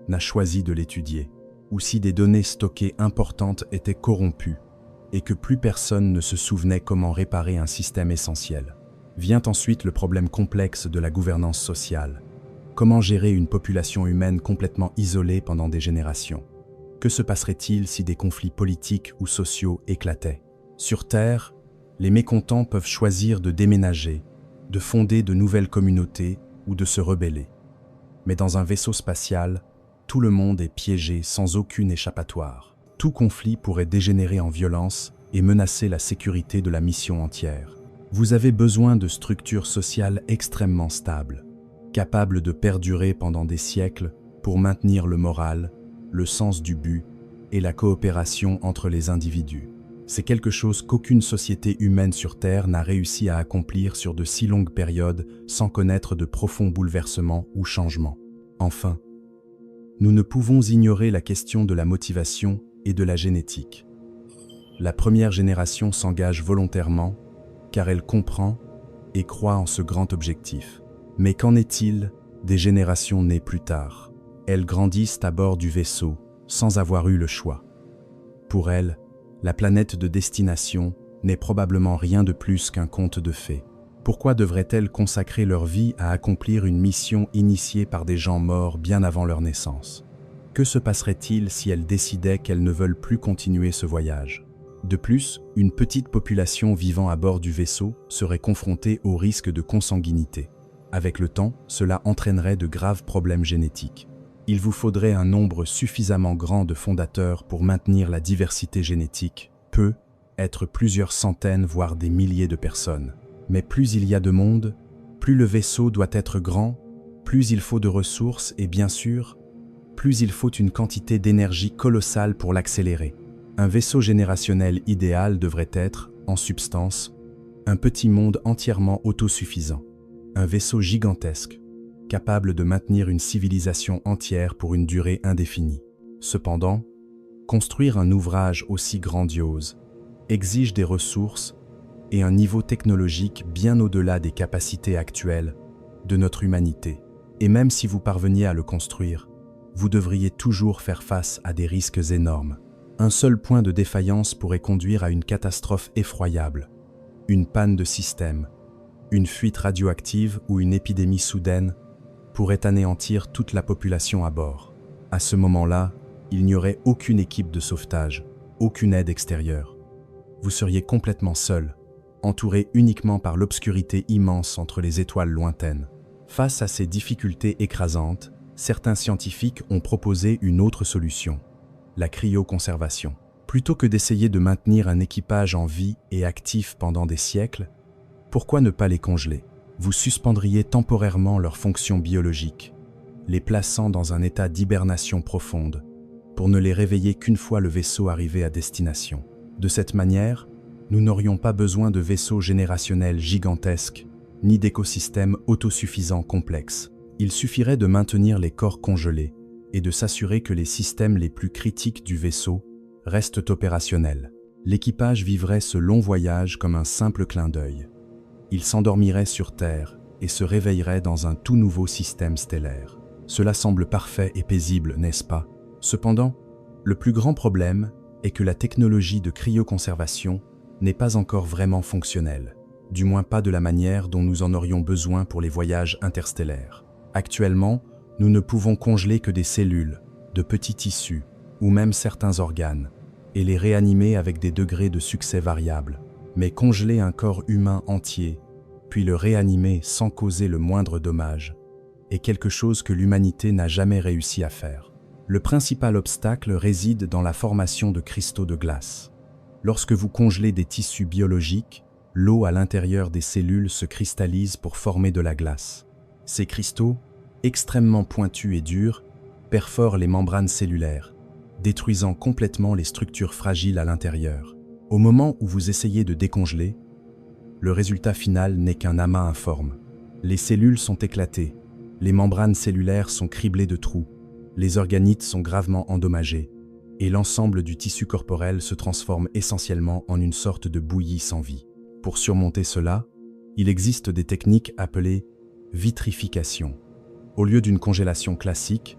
n'a choisi de l'étudier? Ou si des données stockées importantes étaient corrompues et que plus personne ne se souvenait comment réparer un système essentiel? Vient ensuite le problème complexe de la gouvernance sociale. Comment gérer une population humaine complètement isolée pendant des générations? Que se passerait-il si des conflits politiques ou sociaux éclataient? Sur Terre, les mécontents peuvent choisir de déménager, de fonder de nouvelles communautés ou de se rebeller. Mais dans un vaisseau spatial, tout le monde est piégé sans aucune échappatoire. Tout conflit pourrait dégénérer en violence et menacer la sécurité de la mission entière. Vous avez besoin de structures sociales extrêmement stables, capables de perdurer pendant des siècles pour maintenir le moral, le sens du but et la coopération entre les individus. C'est quelque chose qu'aucune société humaine sur Terre n'a réussi à accomplir sur de si longues périodes sans connaître de profonds bouleversements ou changements. Enfin, nous ne pouvons ignorer la question de la motivation et de la génétique. La première génération s'engage volontairement car elle comprend et croit en ce grand objectif. Mais qu'en est-il des générations nées plus tard? Elles grandissent à bord du vaisseau sans avoir eu le choix. Pour elles, la planète de destination n'est probablement rien de plus qu'un conte de fées. Pourquoi devraient-elles consacrer leur vie à accomplir une mission initiée par des gens morts bien avant leur naissance? Que se passerait-il si elles décidaient qu'elles ne veulent plus continuer ce voyage? De plus, une petite population vivant à bord du vaisseau serait confrontée au risque de consanguinité. Avec le temps, cela entraînerait de graves problèmes génétiques. Il vous faudrait un nombre suffisamment grand de fondateurs pour maintenir la diversité génétique, peut être plusieurs centaines voire des milliers de personnes. Mais plus il y a de monde, plus le vaisseau doit être grand, plus il faut de ressources et bien sûr, plus il faut une quantité d'énergie colossale pour l'accélérer. Un vaisseau générationnel idéal devrait être, en substance, un petit monde entièrement autosuffisant. Un vaisseau gigantesque, capable de maintenir une civilisation entière pour une durée indéfinie. Cependant, construire un ouvrage aussi grandiose exige des ressources et un niveau technologique bien au-delà des capacités actuelles de notre humanité. Et même si vous parveniez à le construire, vous devriez toujours faire face à des risques énormes. Un seul point de défaillance pourrait conduire à une catastrophe effroyable. Une panne de système, une fuite radioactive ou une épidémie soudaine pourrait anéantir toute la population à bord. À ce moment-là, il n'y aurait aucune équipe de sauvetage, aucune aide extérieure. Vous seriez complètement seul, entouré uniquement par l'obscurité immense entre les étoiles lointaines. Face à ces difficultés écrasantes, certains scientifiques ont proposé une autre solution, la cryoconservation. Plutôt que d'essayer de maintenir un équipage en vie et actif pendant des siècles, pourquoi ne pas les congeler? Vous suspendriez temporairement leurs fonctions biologiques, les plaçant dans un état d'hibernation profonde, pour ne les réveiller qu'une fois le vaisseau arrivé à destination. De cette manière, nous n'aurions pas besoin de vaisseaux générationnels gigantesques, ni d'écosystèmes autosuffisants complexes. Il suffirait de maintenir les corps congelés et de s'assurer que les systèmes les plus critiques du vaisseau restent opérationnels. L'équipage vivrait ce long voyage comme un simple clin d'œil. Il s'endormirait sur Terre et se réveillerait dans un tout nouveau système stellaire. Cela semble parfait et paisible, n'est-ce pas? Cependant, le plus grand problème est que la technologie de cryoconservation n'est pas encore vraiment fonctionnelle, du moins pas de la manière dont nous en aurions besoin pour les voyages interstellaires. Actuellement, nous ne pouvons congeler que des cellules, de petits tissus, ou même certains organes, et les réanimer avec des degrés de succès variables. Mais congeler un corps humain entier, puis le réanimer sans causer le moindre dommage, est quelque chose que l'humanité n'a jamais réussi à faire. Le principal obstacle réside dans la formation de cristaux de glace. Lorsque vous congelez des tissus biologiques, l'eau à l'intérieur des cellules se cristallise pour former de la glace. Ces cristaux, extrêmement pointus et durs, perforent les membranes cellulaires, détruisant complètement les structures fragiles à l'intérieur. Au moment où vous essayez de décongeler, le résultat final n'est qu'un amas informe. Les cellules sont éclatées, les membranes cellulaires sont criblées de trous, les organites sont gravement endommagés, et l'ensemble du tissu corporel se transforme essentiellement en une sorte de bouillie sans vie. Pour surmonter cela, il existe des techniques appelées vitrification. Au lieu d'une congélation classique,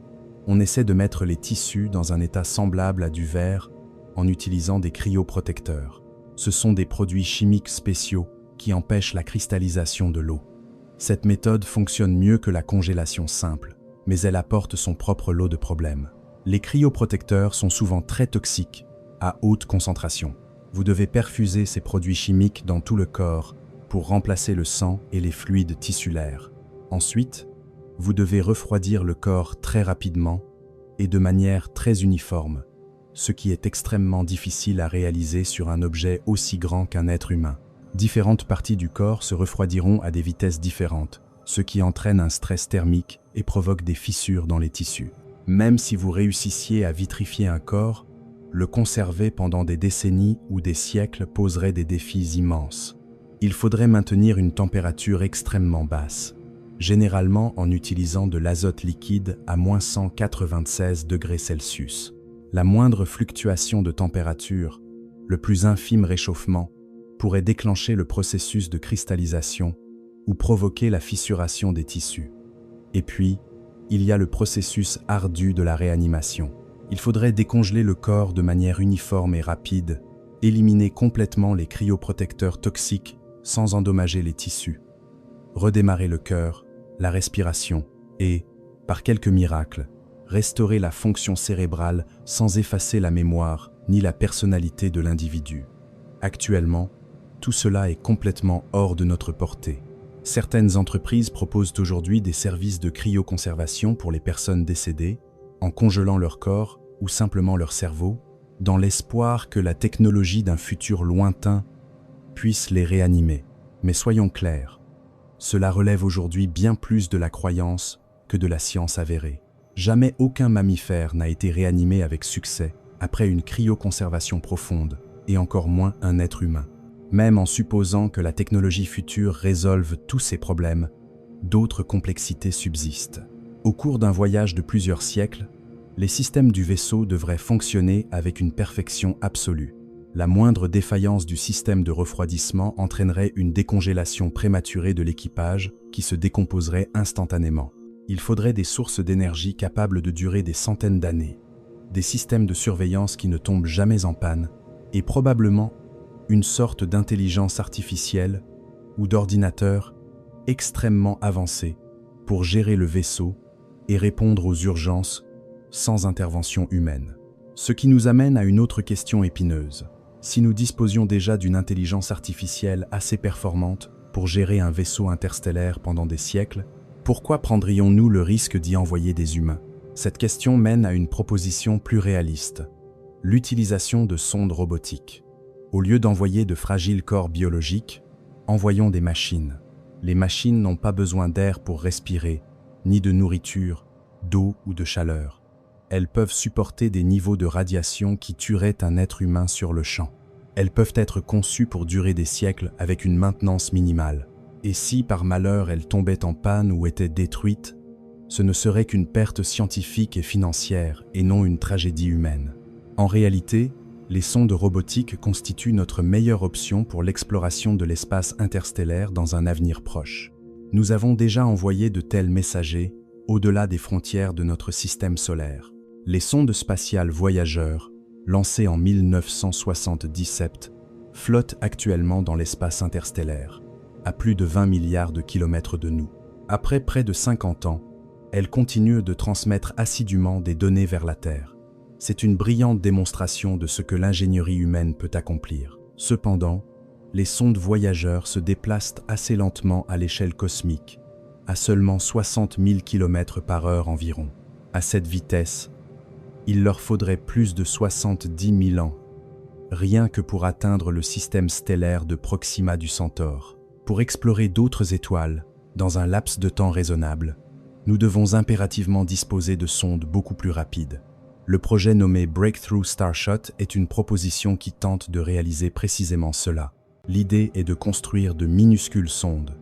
on essaie de mettre les tissus dans un état semblable à du verre en utilisant des cryoprotecteurs. Ce sont des produits chimiques spéciaux qui empêchent la cristallisation de l'eau. Cette méthode fonctionne mieux que la congélation simple, mais elle apporte son propre lot de problèmes. Les cryoprotecteurs sont souvent très toxiques, à haute concentration. Vous devez perfuser ces produits chimiques dans tout le corps pour remplacer le sang et les fluides tissulaires. Ensuite, vous devez refroidir le corps très rapidement et de manière très uniforme, ce qui est extrêmement difficile à réaliser sur un objet aussi grand qu'un être humain. Différentes parties du corps se refroidiront à des vitesses différentes, ce qui entraîne un stress thermique et provoque des fissures dans les tissus. Même si vous réussissiez à vitrifier un corps, le conserver pendant des décennies ou des siècles poserait des défis immenses. Il faudrait maintenir une température extrêmement basse, généralement en utilisant de l'azote liquide à -196 degrés Celsius. La moindre fluctuation de température, le plus infime réchauffement, pourrait déclencher le processus de cristallisation ou provoquer la fissuration des tissus. Et puis, il y a le processus ardu de la réanimation. Il faudrait décongeler le corps de manière uniforme et rapide, éliminer complètement les cryoprotecteurs toxiques sans endommager les tissus, redémarrer le cœur, la respiration et, par quelques miracles, restaurer la fonction cérébrale sans effacer la mémoire ni la personnalité de l'individu. Actuellement, tout cela est complètement hors de notre portée. Certaines entreprises proposent aujourd'hui des services de cryoconservation pour les personnes décédées, en congelant leur corps ou simplement leur cerveau, dans l'espoir que la technologie d'un futur lointain puisse les réanimer. Mais soyons clairs, cela relève aujourd'hui bien plus de la croyance que de la science avérée. Jamais aucun mammifère n'a été réanimé avec succès après une cryoconservation profonde, et encore moins un être humain. Même en supposant que la technologie future résolve tous ces problèmes, d'autres complexités subsistent. Au cours d'un voyage de plusieurs siècles, les systèmes du vaisseau devraient fonctionner avec une perfection absolue. La moindre défaillance du système de refroidissement entraînerait une décongélation prématurée de l'équipage qui se décomposerait instantanément. Il faudrait des sources d'énergie capables de durer des centaines d'années, des systèmes de surveillance qui ne tombent jamais en panne, et probablement une sorte d'intelligence artificielle ou d'ordinateur extrêmement avancé pour gérer le vaisseau et répondre aux urgences sans intervention humaine. Ce qui nous amène à une autre question épineuse. Si nous disposions déjà d'une intelligence artificielle assez performante pour gérer un vaisseau interstellaire pendant des siècles, pourquoi prendrions-nous le risque d'y envoyer des humains? Cette question mène à une proposition plus réaliste, l'utilisation de sondes robotiques. Au lieu d'envoyer de fragiles corps biologiques, envoyons des machines. Les machines n'ont pas besoin d'air pour respirer, ni de nourriture, d'eau ou de chaleur. Elles peuvent supporter des niveaux de radiation qui tueraient un être humain sur le champ. Elles peuvent être conçues pour durer des siècles avec une maintenance minimale. Et si, par malheur, elles tombaient en panne ou étaient détruites, ce ne serait qu'une perte scientifique et financière et non une tragédie humaine. En réalité, les sondes robotiques constituent notre meilleure option pour l'exploration de l'espace interstellaire dans un avenir proche. Nous avons déjà envoyé de tels messagers au-delà des frontières de notre système solaire. Les sondes spatiales Voyageur, lancées en 1977, flottent actuellement dans l'espace interstellaire, à plus de 20 milliards de kilomètres de nous. Après près de 50 ans, elles continuent de transmettre assidûment des données vers la Terre. C'est une brillante démonstration de ce que l'ingénierie humaine peut accomplir. Cependant, les sondes Voyageur se déplacent assez lentement à l'échelle cosmique, à seulement 60 000 km/h environ. À cette vitesse, il leur faudrait plus de 70 000 ans, rien que pour atteindre le système stellaire de Proxima du Centaure. Pour explorer d'autres étoiles, dans un laps de temps raisonnable, nous devons impérativement disposer de sondes beaucoup plus rapides. Le projet nommé Breakthrough Starshot est une proposition qui tente de réaliser précisément cela. L'idée est de construire de minuscules sondes,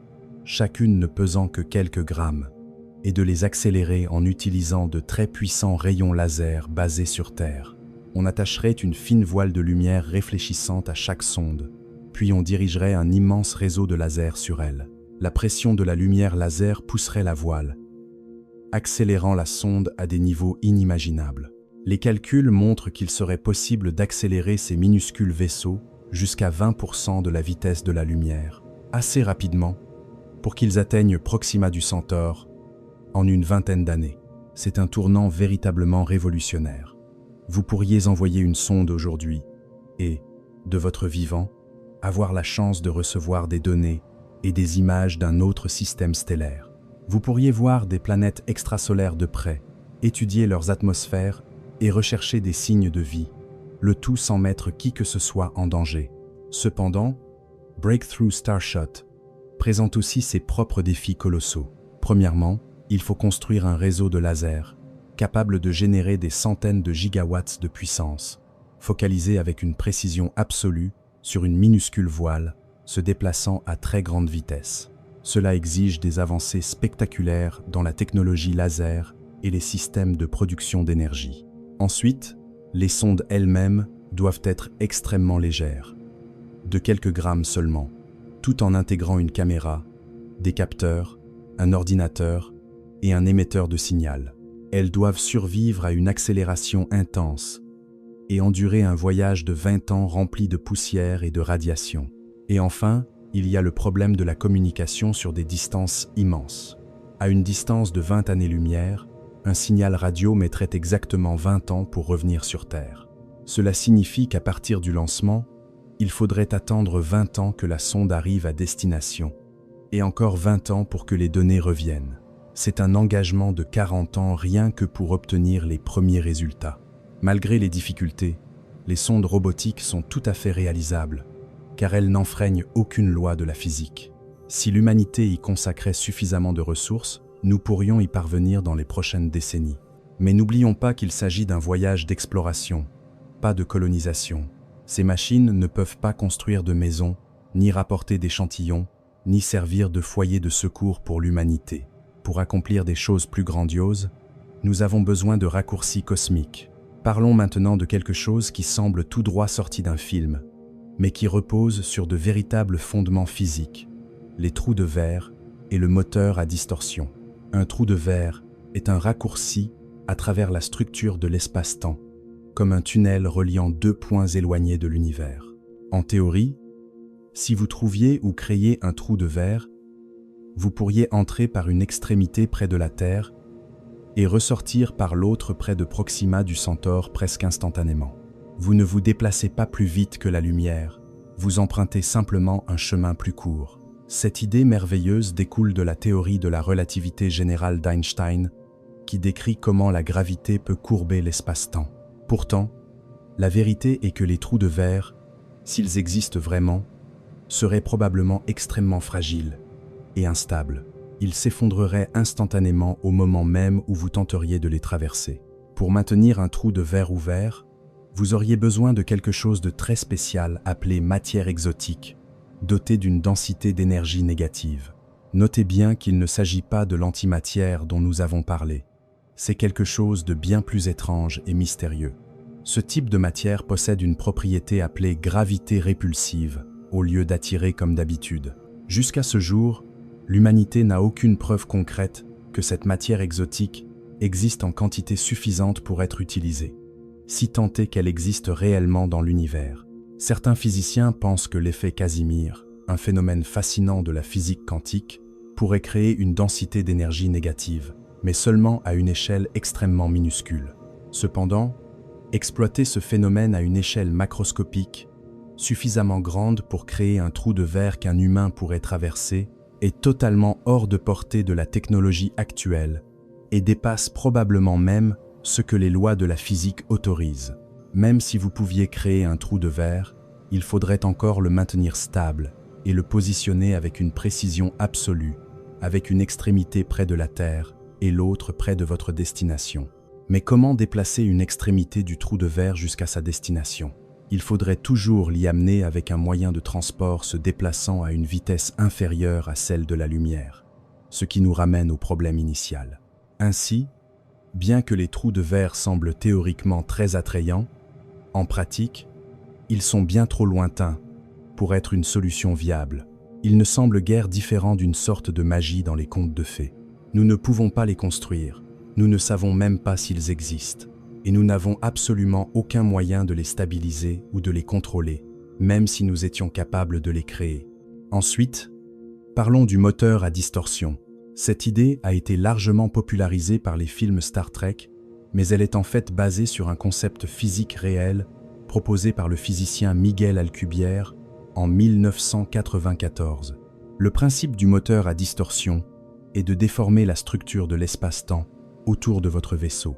chacune ne pesant que quelques grammes, et de les accélérer en utilisant de très puissants rayons laser basés sur Terre. On attacherait une fine voile de lumière réfléchissante à chaque sonde, puis on dirigerait un immense réseau de lasers sur elle. La pression de la lumière laser pousserait la voile, accélérant la sonde à des niveaux inimaginables. Les calculs montrent qu'il serait possible d'accélérer ces minuscules vaisseaux jusqu'à 20% de la vitesse de la lumière, assez rapidement pour qu'ils atteignent Proxima du Centaure en une vingtaine d'années. C'est un tournant véritablement révolutionnaire. Vous pourriez envoyer une sonde aujourd'hui et, de votre vivant, avoir la chance de recevoir des données et des images d'un autre système stellaire. Vous pourriez voir des planètes extrasolaires de près, étudier leurs atmosphères et rechercher des signes de vie, le tout sans mettre qui que ce soit en danger. Cependant, Breakthrough Starshot présente aussi ses propres défis colossaux. Premièrement, il faut construire un réseau de lasers, capable de générer des centaines de gigawatts de puissance, focalisé avec une précision absolue sur une minuscule voile, se déplaçant à très grande vitesse. Cela exige des avancées spectaculaires dans la technologie laser et les systèmes de production d'énergie. Ensuite, les sondes elles-mêmes doivent être extrêmement légères, de quelques grammes seulement, tout en intégrant une caméra, des capteurs, un ordinateur et un émetteur de signal. Elles doivent survivre à une accélération intense et endurer un voyage de 20 ans rempli de poussière et de radiation. Et enfin, il y a le problème de la communication sur des distances immenses. À une distance de 20 années-lumière, un signal radio mettrait exactement 20 ans pour revenir sur Terre. Cela signifie qu'à partir du lancement, il faudrait attendre 20 ans que la sonde arrive à destination, et encore 20 ans pour que les données reviennent. C'est un engagement de 40 ans rien que pour obtenir les premiers résultats. Malgré les difficultés, les sondes robotiques sont tout à fait réalisables, car elles n'enfreignent aucune loi de la physique. Si l'humanité y consacrait suffisamment de ressources, nous pourrions y parvenir dans les prochaines décennies. Mais n'oublions pas qu'il s'agit d'un voyage d'exploration, pas de colonisation. Ces machines ne peuvent pas construire de maisons, ni rapporter d'échantillons, ni servir de foyer de secours pour l'humanité. Pour accomplir des choses plus grandioses, nous avons besoin de raccourcis cosmiques. Parlons maintenant de quelque chose qui semble tout droit sorti d'un film, mais qui repose sur de véritables fondements physiques, les trous de verre et le moteur à distorsion. Un trou de verre est un raccourci à travers la structure de l'espace-temps, comme un tunnel reliant deux points éloignés de l'univers. En théorie, si vous trouviez ou créiez un trou de verre, vous pourriez entrer par une extrémité près de la Terre et ressortir par l'autre près de Proxima du Centaure presque instantanément. Vous ne vous déplacez pas plus vite que la lumière, vous empruntez simplement un chemin plus court. Cette idée merveilleuse découle de la théorie de la relativité générale d'Einstein, qui décrit comment la gravité peut courber l'espace-temps. Pourtant, la vérité est que les trous de verre, s'ils existent vraiment, seraient probablement extrêmement fragiles et instables. Ils s'effondreraient instantanément au moment même où vous tenteriez de les traverser. Pour maintenir un trou de verre ouvert, vous auriez besoin de quelque chose de très spécial appelé matière exotique, dotée d'une densité d'énergie négative. Notez bien qu'il ne s'agit pas de l'antimatière dont nous avons parlé. C'est quelque chose de bien plus étrange et mystérieux. Ce type de matière possède une propriété appelée gravité répulsive, au lieu d'attirer comme d'habitude. Jusqu'à ce jour, l'humanité n'a aucune preuve concrète que cette matière exotique existe en quantité suffisante pour être utilisée, si tant est qu'elle existe réellement dans l'univers. Certains physiciens pensent que l'effet Casimir, un phénomène fascinant de la physique quantique, pourrait créer une densité d'énergie négative, mais seulement à une échelle extrêmement minuscule. Cependant, exploiter ce phénomène à une échelle macroscopique, suffisamment grande pour créer un trou de verre qu'un humain pourrait traverser, est totalement hors de portée de la technologie actuelle et dépasse probablement même ce que les lois de la physique autorisent. Même si vous pouviez créer un trou de verre, il faudrait encore le maintenir stable et le positionner avec une précision absolue, avec une extrémité près de la Terre et l'autre près de votre destination. Mais comment déplacer une extrémité du trou de verre jusqu'à sa destination? Il faudrait toujours l'y amener avec un moyen de transport se déplaçant à une vitesse inférieure à celle de la lumière, ce qui nous ramène au problème initial. Ainsi, bien que les trous de verre semblent théoriquement très attrayants, en pratique, ils sont bien trop lointains pour être une solution viable. Ils ne semblent guère différents d'une sorte de magie dans les contes de fées. Nous ne pouvons pas les construire, nous ne savons même pas s'ils existent, et nous n'avons absolument aucun moyen de les stabiliser ou de les contrôler, même si nous étions capables de les créer. Ensuite, parlons du moteur à distorsion. Cette idée a été largement popularisée par les films Star Trek, mais elle est en fait basée sur un concept physique réel proposé par le physicien Miguel Alcubierre en 1994. Le principe du moteur à distorsion est de déformer la structure de l'espace-temps autour de votre vaisseau.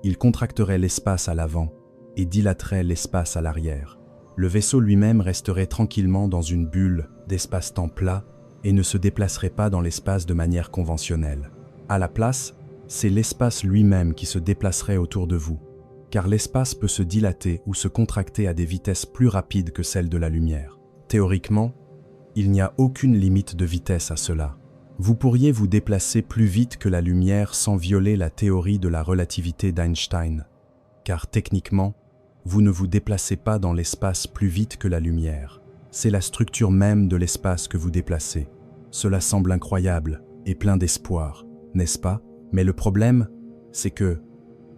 Il contracterait l'espace à l'avant et dilaterait l'espace à l'arrière. Le vaisseau lui-même resterait tranquillement dans une bulle d'espace-temps plat et ne se déplacerait pas dans l'espace de manière conventionnelle. À la place, c'est l'espace lui-même qui se déplacerait autour de vous, car l'espace peut se dilater ou se contracter à des vitesses plus rapides que celles de la lumière. Théoriquement, il n'y a aucune limite de vitesse à cela. Vous pourriez vous déplacer plus vite que la lumière sans violer la théorie de la relativité d'Einstein, car techniquement, vous ne vous déplacez pas dans l'espace plus vite que la lumière. C'est la structure même de l'espace que vous déplacez. Cela semble incroyable et plein d'espoir, n'est-ce pas? Mais le problème, c'est que,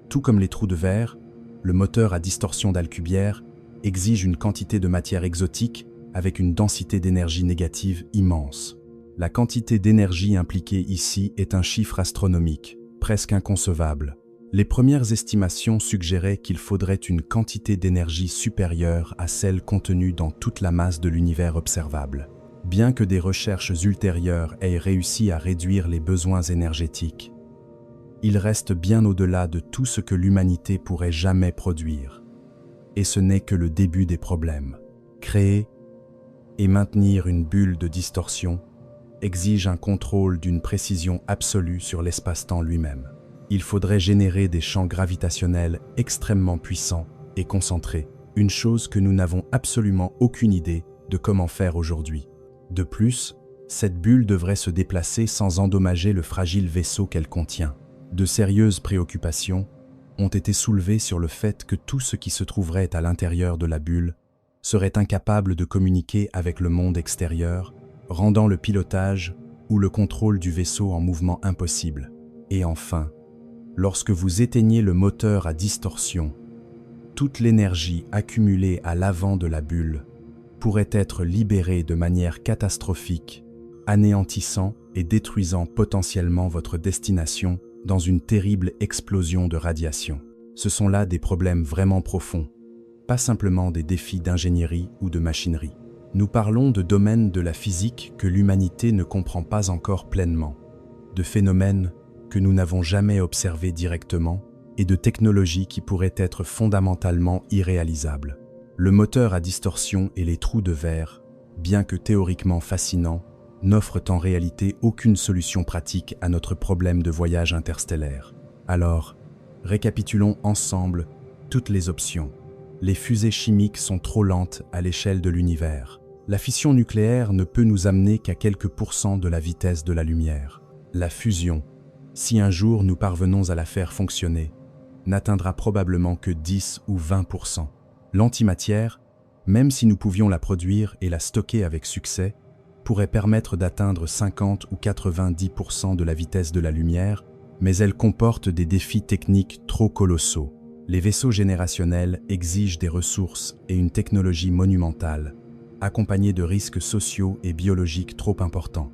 tout comme les trous de verre, le moteur à distorsion d'Alcubierre exige une quantité de matière exotique avec une densité d'énergie négative immense. La quantité d'énergie impliquée ici est un chiffre astronomique, presque inconcevable. Les premières estimations suggéraient qu'il faudrait une quantité d'énergie supérieure à celle contenue dans toute la masse de l'univers observable. Bien que des recherches ultérieures aient réussi à réduire les besoins énergétiques, il reste bien au-delà de tout ce que l'humanité pourrait jamais produire. Et ce n'est que le début des problèmes. Créer et maintenir une bulle de distorsion exige un contrôle d'une précision absolue sur l'espace-temps lui-même. Il faudrait générer des champs gravitationnels extrêmement puissants et concentrés, une chose que nous n'avons absolument aucune idée de comment faire aujourd'hui. De plus, cette bulle devrait se déplacer sans endommager le fragile vaisseau qu'elle contient. De sérieuses préoccupations ont été soulevées sur le fait que tout ce qui se trouverait à l'intérieur de la bulle serait incapable de communiquer avec le monde extérieur, rendant le pilotage ou le contrôle du vaisseau en mouvement impossible. Et enfin, lorsque vous éteignez le moteur à distorsion, toute l'énergie accumulée à l'avant de la bulle pourrait être libérée de manière catastrophique, anéantissant et détruisant potentiellement votre destination dans une terrible explosion de radiation. Ce sont là des problèmes vraiment profonds, pas simplement des défis d'ingénierie ou de machinerie. Nous parlons de domaines de la physique que l'humanité ne comprend pas encore pleinement, de phénomènes que nous n'avons jamais observés directement et de technologies qui pourraient être fondamentalement irréalisables. Le moteur à distorsion et les trous de verre, bien que théoriquement fascinants, n'offrent en réalité aucune solution pratique à notre problème de voyage interstellaire. Alors, récapitulons ensemble toutes les options. Les fusées chimiques sont trop lentes à l'échelle de l'univers. La fission nucléaire ne peut nous amener qu'à quelques pourcents de la vitesse de la lumière. La fusion, si un jour nous parvenons à la faire fonctionner, n'atteindra probablement que 10 ou 20%. L'antimatière, même si nous pouvions la produire et la stocker avec succès, pourrait permettre d'atteindre 50 ou 90% de la vitesse de la lumière, mais elle comporte des défis techniques trop colossaux. Les vaisseaux générationnels exigent des ressources et une technologie monumentale, accompagnés de risques sociaux et biologiques trop importants.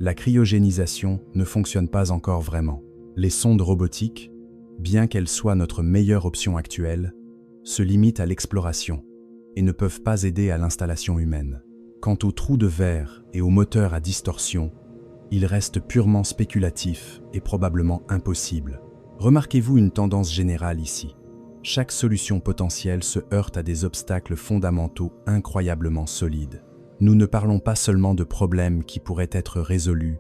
La cryogénisation ne fonctionne pas encore vraiment. Les sondes robotiques, bien qu'elles soient notre meilleure option actuelle, se limitent à l'exploration et ne peuvent pas aider à l'installation humaine. Quant aux trous de verre et aux moteurs à distorsion, ils restent purement spéculatifs et probablement impossibles. Remarquez-vous une tendance générale ici. Chaque solution potentielle se heurte à des obstacles fondamentaux incroyablement solides. Nous ne parlons pas seulement de problèmes qui pourraient être résolus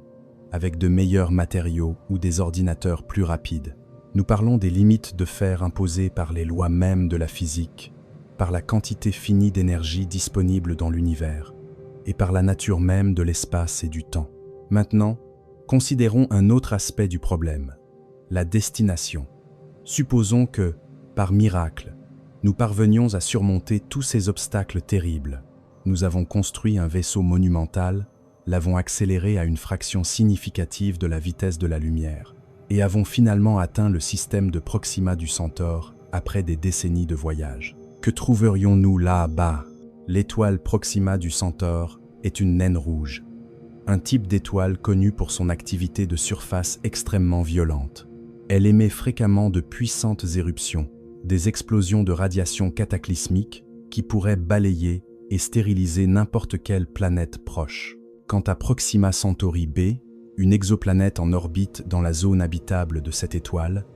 avec de meilleurs matériaux ou des ordinateurs plus rapides. Nous parlons des limites de fer imposées par les lois mêmes de la physique, par la quantité finie d'énergie disponible dans l'univers et par la nature même de l'espace et du temps. Maintenant, considérons un autre aspect du problème, la destination. Supposons que, par miracle, nous parvenions à surmonter tous ces obstacles terribles. Nous avons construit un vaisseau monumental, l'avons accéléré à une fraction significative de la vitesse de la lumière, et avons finalement atteint le système de Proxima du Centaure après des décennies de voyage. Que trouverions-nous là-bas? L'étoile Proxima du Centaure est une naine rouge, un type d'étoile connu pour son activité de surface extrêmement violente. Elle émet fréquemment de puissantes éruptions, des explosions de radiation cataclysmiques qui pourraient balayer et stériliser n'importe quelle planète proche. Quant à Proxima Centauri b, une exoplanète en orbite dans la zone habitable de cette étoile,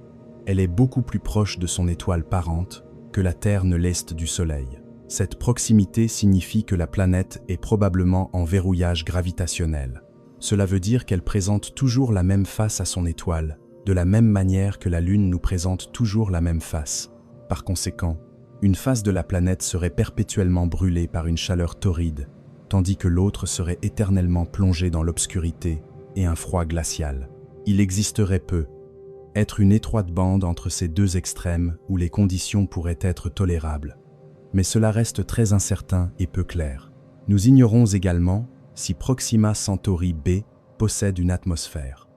elle est beaucoup plus proche de son étoile parente que la Terre ne l'est du Soleil. Cette proximité signifie que la planète est probablement en verrouillage gravitationnel. Cela veut dire qu'elle présente toujours la même face à son étoile, de la même manière que la Lune nous présente toujours la même face. Par conséquent, une face de la planète serait perpétuellement brûlée par une chaleur torride, tandis que l'autre serait éternellement plongée dans l'obscurité et un froid glacial. Il existerait être une étroite bande entre ces deux extrêmes où les conditions pourraient être tolérables. Mais cela reste très incertain et peu clair. Nous ignorons également si Proxima Centauri b possède une atmosphère.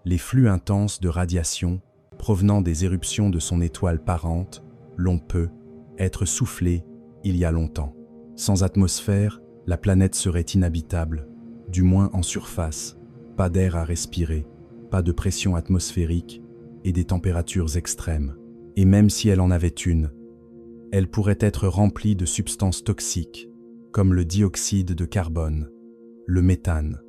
Les flux intenses de radiation provenant des éruptions de son étoile parente l'ont être soufflés il y a longtemps. Sans atmosphère, la planète serait inhabitable, du moins en surface, pas d'air à respirer, pas de pression atmosphérique et des températures extrêmes. Et même si elle en avait une, elle pourrait être remplie de substances toxiques, comme le dioxyde de carbone, le méthane,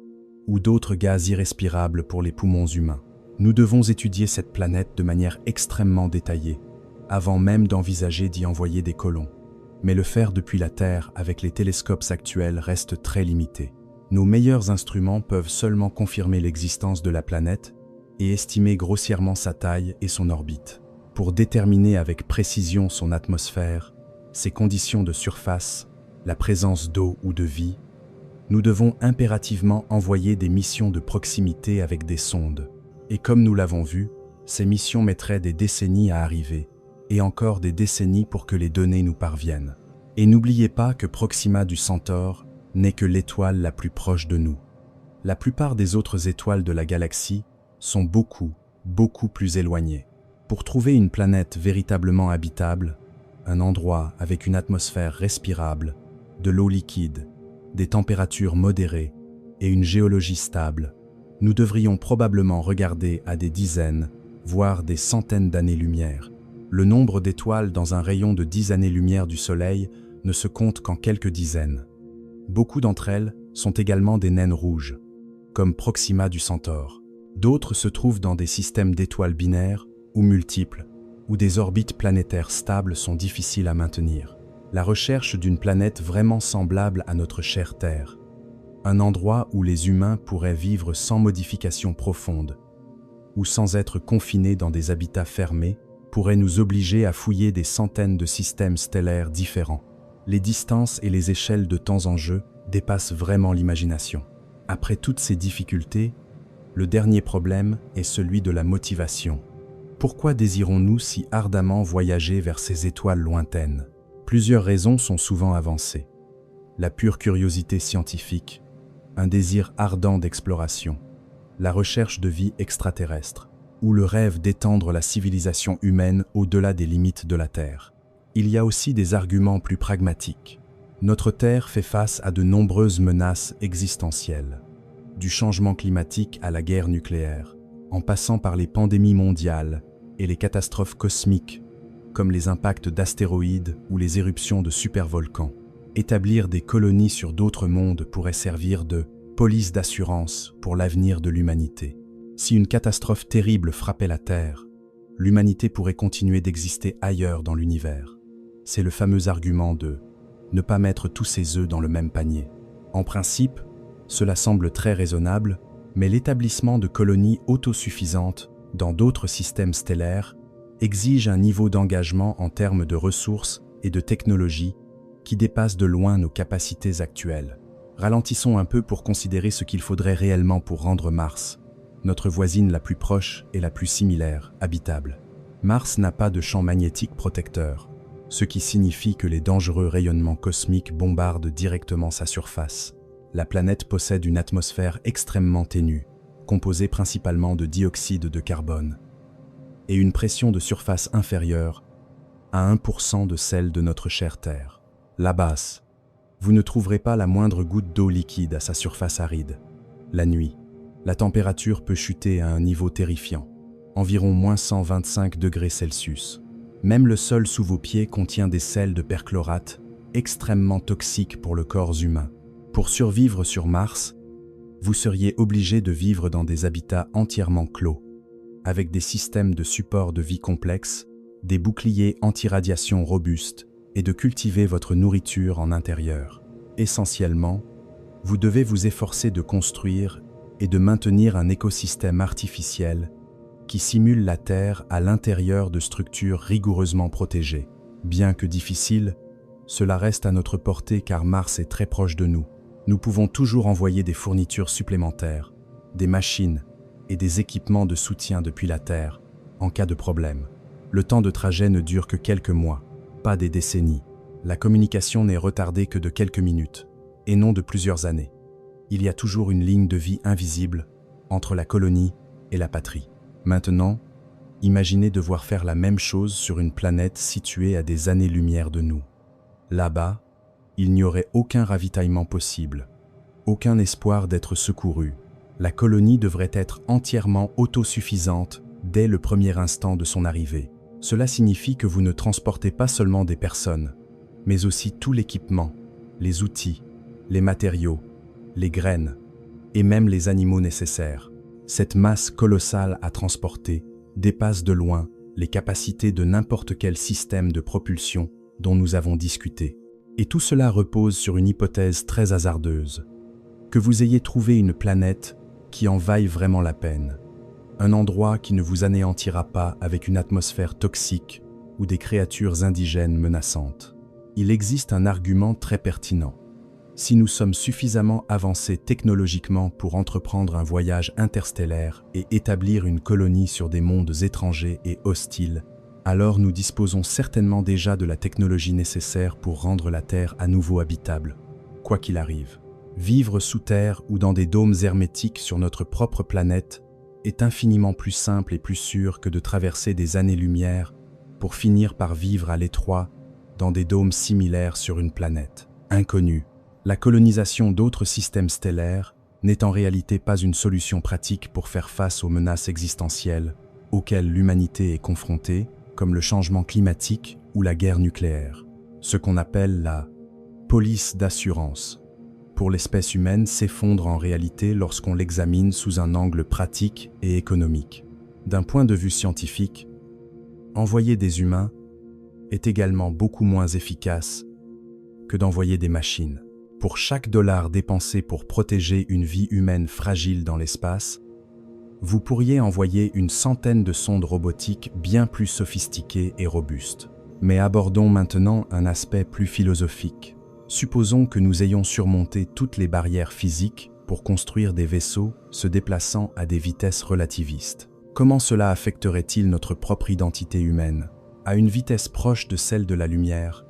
ou d'autres gaz irrespirables pour les poumons humains. Nous devons étudier cette planète de manière extrêmement détaillée, avant même d'envisager d'y envoyer des colons. Mais le faire depuis la Terre avec les télescopes actuels reste très limité. Nos meilleurs instruments peuvent seulement confirmer l'existence de la planète et estimer grossièrement sa taille et son orbite. Pour déterminer avec précision son atmosphère, ses conditions de surface, la présence d'eau ou de vie, nous devons impérativement envoyer des missions de proximité avec des sondes. Et comme nous l'avons vu, ces missions mettraient des décennies à arriver, et encore des décennies pour que les données nous parviennent. Et n'oubliez pas que Proxima du Centaure n'est que l'étoile la plus proche de nous. La plupart des autres étoiles de la galaxie sont beaucoup plus éloignées. Pour trouver une planète véritablement habitable, un endroit avec une atmosphère respirable, de l'eau liquide, des températures modérées et une géologie stable, nous devrions probablement regarder à des dizaines, voire des centaines d'années-lumière. Le nombre d'étoiles dans un rayon de 10 années-lumière du Soleil ne se compte qu'en quelques dizaines. Beaucoup d'entre elles sont également des naines rouges, comme Proxima du Centaure. D'autres se trouvent dans des systèmes d'étoiles binaires ou multiples, où des orbites planétaires stables sont difficiles à maintenir. La recherche d'une planète vraiment semblable à notre chère Terre, un endroit où les humains pourraient vivre sans modification profonde, ou sans être confinés dans des habitats fermés, pourrait nous obliger à fouiller des centaines de systèmes stellaires différents. Les distances et les échelles de temps en jeu dépassent vraiment l'imagination. Après toutes ces difficultés, le dernier problème est celui de la motivation. Pourquoi désirons-nous si ardemment voyager vers ces étoiles lointaines? Plusieurs raisons sont souvent avancées. La pure curiosité scientifique, un désir ardent d'exploration, la recherche de vie extraterrestre, ou le rêve d'étendre la civilisation humaine au-delà des limites de la Terre. Il y a aussi des arguments plus pragmatiques. Notre Terre fait face à de nombreuses menaces existentielles, du changement climatique à la guerre nucléaire, en passant par les pandémies mondiales et les catastrophes cosmiques, comme les impacts d'astéroïdes ou les éruptions de supervolcans. Établir des colonies sur d'autres mondes pourrait servir de police d'assurance pour l'avenir de l'humanité. Si une catastrophe terrible frappait la Terre, l'humanité pourrait continuer d'exister ailleurs dans l'univers. C'est le fameux argument de ne pas mettre tous ses œufs dans le même panier. En principe, cela semble très raisonnable, mais l'établissement de colonies autosuffisantes dans d'autres systèmes stellaires exige un niveau d'engagement en termes de ressources et de technologie qui dépasse de loin nos capacités actuelles. Ralentissons un peu pour considérer ce qu'il faudrait réellement pour rendre Mars, notre voisine la plus proche et la plus similaire, habitable. Mars n'a pas de champ magnétique protecteur, ce qui signifie que les dangereux rayonnements cosmiques bombardent directement sa surface. La planète possède une atmosphère extrêmement ténue, composée principalement de dioxyde de carbone, et une pression de surface inférieure à 1% de celle de notre chère Terre. Là-bas, vous ne trouverez pas la moindre goutte d'eau liquide à sa surface aride. La nuit, la température peut chuter à un niveau terrifiant, environ moins 125 degrés Celsius. Même le sol sous vos pieds contient des sels de perchlorate extrêmement toxiques pour le corps humain. Pour survivre sur Mars, vous seriez obligé de vivre dans des habitats entièrement clos, avec des systèmes de support de vie complexes, des boucliers anti-radiation robustes et de cultiver votre nourriture en intérieur. Essentiellement, vous devez vous efforcer de construire et de maintenir un écosystème artificiel qui simule la Terre à l'intérieur de structures rigoureusement protégées. Bien que difficile, cela reste à notre portée car Mars est très proche de nous. Nous pouvons toujours envoyer des fournitures supplémentaires, des machines et des équipements de soutien depuis la Terre, en cas de problème. Le temps de trajet ne dure que quelques mois, pas des décennies. La communication n'est retardée que de quelques minutes, et non de plusieurs années. Il y a toujours une ligne de vie invisible entre la colonie et la patrie. Maintenant, imaginez devoir faire la même chose sur une planète située à des années-lumière de nous. Là-bas, il n'y aurait aucun ravitaillement possible, aucun espoir d'être secouru. La colonie devrait être entièrement autosuffisante dès le premier instant de son arrivée. Cela signifie que vous ne transportez pas seulement des personnes, mais aussi tout l'équipement, les outils, les matériaux, les graines et même les animaux nécessaires. Cette masse colossale à transporter dépasse de loin les capacités de n'importe quel système de propulsion dont nous avons discuté. Et tout cela repose sur une hypothèse très hasardeuse, que vous ayez trouvé une planète qui en vaille vraiment la peine. Un endroit qui ne vous anéantira pas avec une atmosphère toxique ou des créatures indigènes menaçantes. Il existe un argument très pertinent. Si nous sommes suffisamment avancés technologiquement pour entreprendre un voyage interstellaire et établir une colonie sur des mondes étrangers et hostiles, alors nous disposons certainement déjà de la technologie nécessaire pour rendre la Terre à nouveau habitable, quoi qu'il arrive. Vivre sous terre ou dans des dômes hermétiques sur notre propre planète est infiniment plus simple et plus sûr que de traverser des années-lumière pour finir par vivre à l'étroit dans des dômes similaires sur une planète inconnue. La colonisation d'autres systèmes stellaires n'est en réalité pas une solution pratique pour faire face aux menaces existentielles auxquelles l'humanité est confrontée, comme le changement climatique ou la guerre nucléaire. Ce qu'on appelle la police d'assurance pour l'espèce humaine s'effondre en réalité lorsqu'on l'examine sous un angle pratique et économique. D'un point de vue scientifique, envoyer des humains est également beaucoup moins efficace que d'envoyer des machines. Pour chaque dollar dépensé pour protéger une vie humaine fragile dans l'espace, vous pourriez envoyer une centaine de sondes robotiques bien plus sophistiquées et robustes. Mais abordons maintenant un aspect plus philosophique. Supposons que nous ayons surmonté toutes les barrières physiques pour construire des vaisseaux se déplaçant à des vitesses relativistes. Comment cela affecterait-il notre propre identité humaine? À une vitesse proche de celle de la lumière,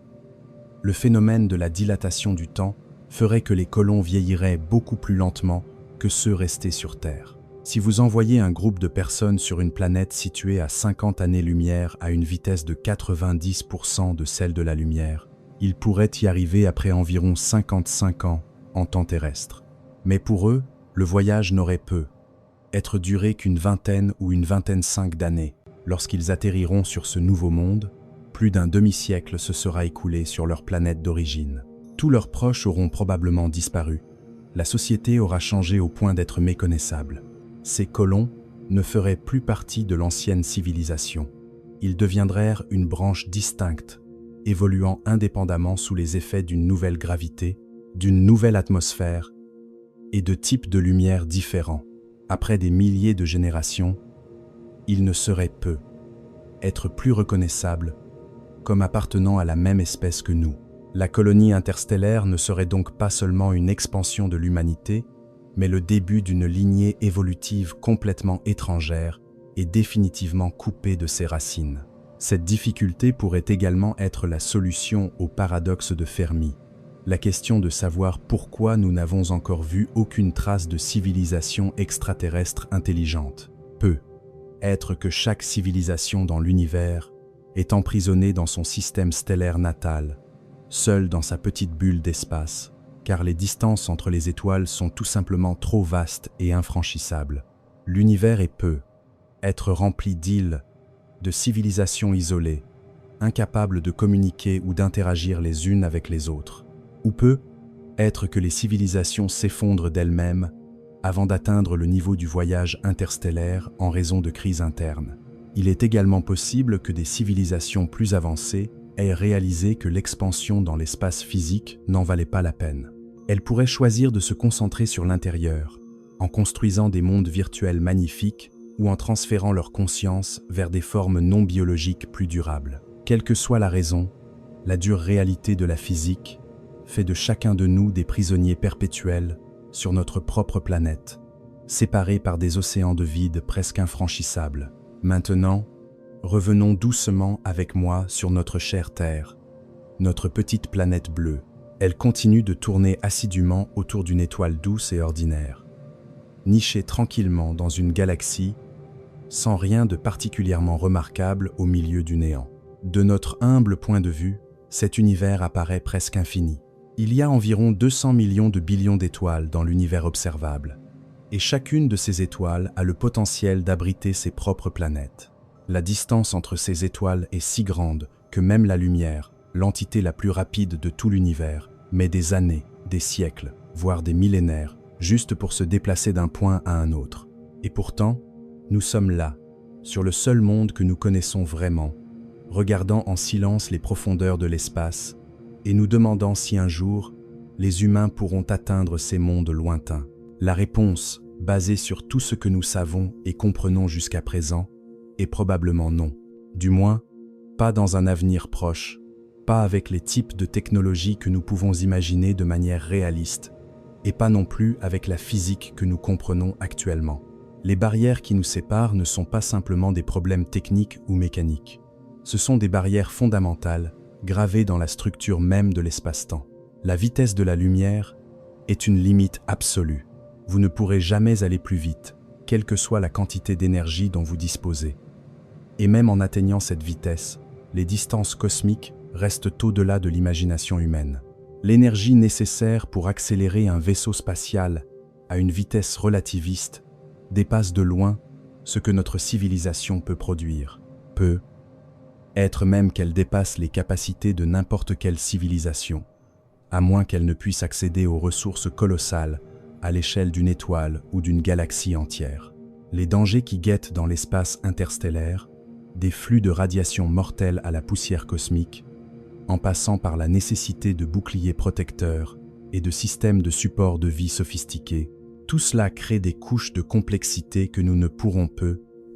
le phénomène de la dilatation du temps ferait que les colons vieilliraient beaucoup plus lentement que ceux restés sur Terre. Si vous envoyez un groupe de personnes sur une planète située à 50 années-lumière à une vitesse de 90% de celle de la lumière, ils pourraient y arriver après environ 55 ans en temps terrestre. Mais pour eux, le voyage n'aurait être duré qu'une vingtaine ou une vingtaine-cinq d'années. Lorsqu'ils atterriront sur ce nouveau monde, plus d'un demi-siècle se sera écoulé sur leur planète d'origine. Tous leurs proches auront probablement disparu. La société aura changé au point d'être méconnaissable. Ces colons ne feraient plus partie de l'ancienne civilisation. Ils deviendraient une branche distincte, évoluant indépendamment sous les effets d'une nouvelle gravité, d'une nouvelle atmosphère et de types de lumière différents. Après des milliers de générations, ils ne seraient être plus reconnaissables comme appartenant à la même espèce que nous. La colonie interstellaire ne serait donc pas seulement une expansion de l'humanité, mais le début d'une lignée évolutive complètement étrangère et définitivement coupée de ses racines. Cette difficulté pourrait également être la solution au paradoxe de Fermi, la question de savoir pourquoi nous n'avons encore vu aucune trace de civilisation extraterrestre intelligente. Être que chaque civilisation dans l'univers est emprisonnée dans son système stellaire natal, seule dans sa petite bulle d'espace, car les distances entre les étoiles sont tout simplement trop vastes et infranchissables. L'univers est être rempli d'îles, de civilisations isolées, incapables de communiquer ou d'interagir les unes avec les autres. Ou être que les civilisations s'effondrent d'elles-mêmes avant d'atteindre le niveau du voyage interstellaire en raison de crises internes. Il est également possible que des civilisations plus avancées aient réalisé que l'expansion dans l'espace physique n'en valait pas la peine. Elles pourraient choisir de se concentrer sur l'intérieur, en construisant des mondes virtuels magnifiques ou en transférant leur conscience vers des formes non biologiques plus durables. Quelle que soit la raison, la dure réalité de la physique fait de chacun de nous des prisonniers perpétuels sur notre propre planète, séparés par des océans de vide presque infranchissables. Maintenant, revenons doucement avec moi sur notre chère Terre, notre petite planète bleue. Elle continue de tourner assidûment autour d'une étoile douce et ordinaire, nichée tranquillement dans une galaxie, sans rien de particulièrement remarquable au milieu du néant. De notre humble point de vue, cet univers apparaît presque infini. Il y a environ 200 millions de billions d'étoiles dans l'univers observable, et chacune de ces étoiles a le potentiel d'abriter ses propres planètes. La distance entre ces étoiles est si grande que même la lumière, l'entité la plus rapide de tout l'univers, met des années, des siècles, voire des millénaires, juste pour se déplacer d'un point à un autre. Et pourtant, nous sommes là, sur le seul monde que nous connaissons vraiment, regardant en silence les profondeurs de l'espace, et nous demandant si un jour, les humains pourront atteindre ces mondes lointains? La réponse, basée sur tout ce que nous savons et comprenons jusqu'à présent, est probablement non. Du moins, pas dans un avenir proche, pas avec les types de technologies que nous pouvons imaginer de manière réaliste, et pas non plus avec la physique que nous comprenons actuellement. Les barrières qui nous séparent ne sont pas simplement des problèmes techniques ou mécaniques. Ce sont des barrières fondamentales, gravées dans la structure même de l'espace-temps. La vitesse de la lumière est une limite absolue. Vous ne pourrez jamais aller plus vite, quelle que soit la quantité d'énergie dont vous disposez. Et même en atteignant cette vitesse, les distances cosmiques restent au-delà de l'imagination humaine. L'énergie nécessaire pour accélérer un vaisseau spatial à une vitesse relativiste dépasse de loin ce que notre civilisation peut produire. Peut être même qu'elle dépasse les capacités de n'importe quelle civilisation, à moins qu'elle ne puisse accéder aux ressources colossales à l'échelle d'une étoile ou d'une galaxie entière. Les dangers qui guettent dans l'espace interstellaire, des flux de radiation mortelle à la poussière cosmique, en passant par la nécessité de boucliers protecteurs et de systèmes de support de vie sophistiqués, tout cela crée des couches de complexité que nous ne pourrons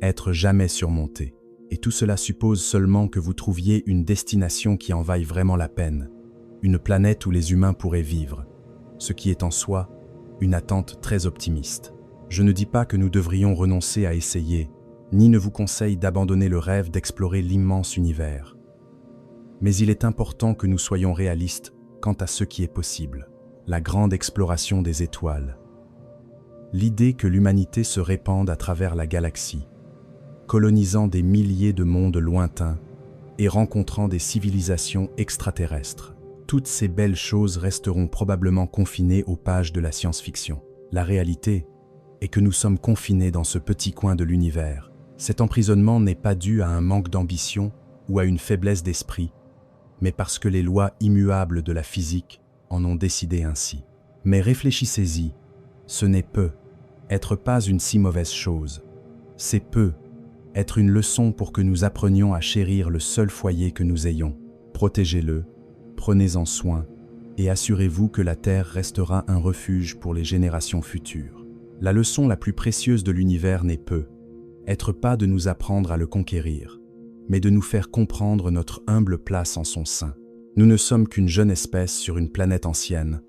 être jamais surmontées. Et tout cela suppose seulement que vous trouviez une destination qui en vaille vraiment la peine, une planète où les humains pourraient vivre, ce qui est en soi une attente très optimiste. Je ne dis pas que nous devrions renoncer à essayer, ni ne vous conseille d'abandonner le rêve d'explorer l'immense univers. Mais il est important que nous soyons réalistes quant à ce qui est possible. La grande exploration des étoiles. L'idée que l'humanité se répande à travers la galaxie, colonisant des milliers de mondes lointains et rencontrant des civilisations extraterrestres. Toutes ces belles choses resteront probablement confinées aux pages de la science-fiction. La réalité est que nous sommes confinés dans ce petit coin de l'univers. Cet emprisonnement n'est pas dû à un manque d'ambition ou à une faiblesse d'esprit, mais parce que les lois immuables de la physique en ont décidé ainsi. Mais réfléchissez-y, ce n'est être pas une si mauvaise chose. C'est être une leçon pour que nous apprenions à chérir le seul foyer que nous ayons. Protégez-le, prenez-en soin, et assurez-vous que la Terre restera un refuge pour les générations futures. La leçon la plus précieuse de l'univers n'est être pas de nous apprendre à le conquérir, mais de nous faire comprendre notre humble place en son sein. Nous ne sommes qu'une jeune espèce sur une planète ancienne,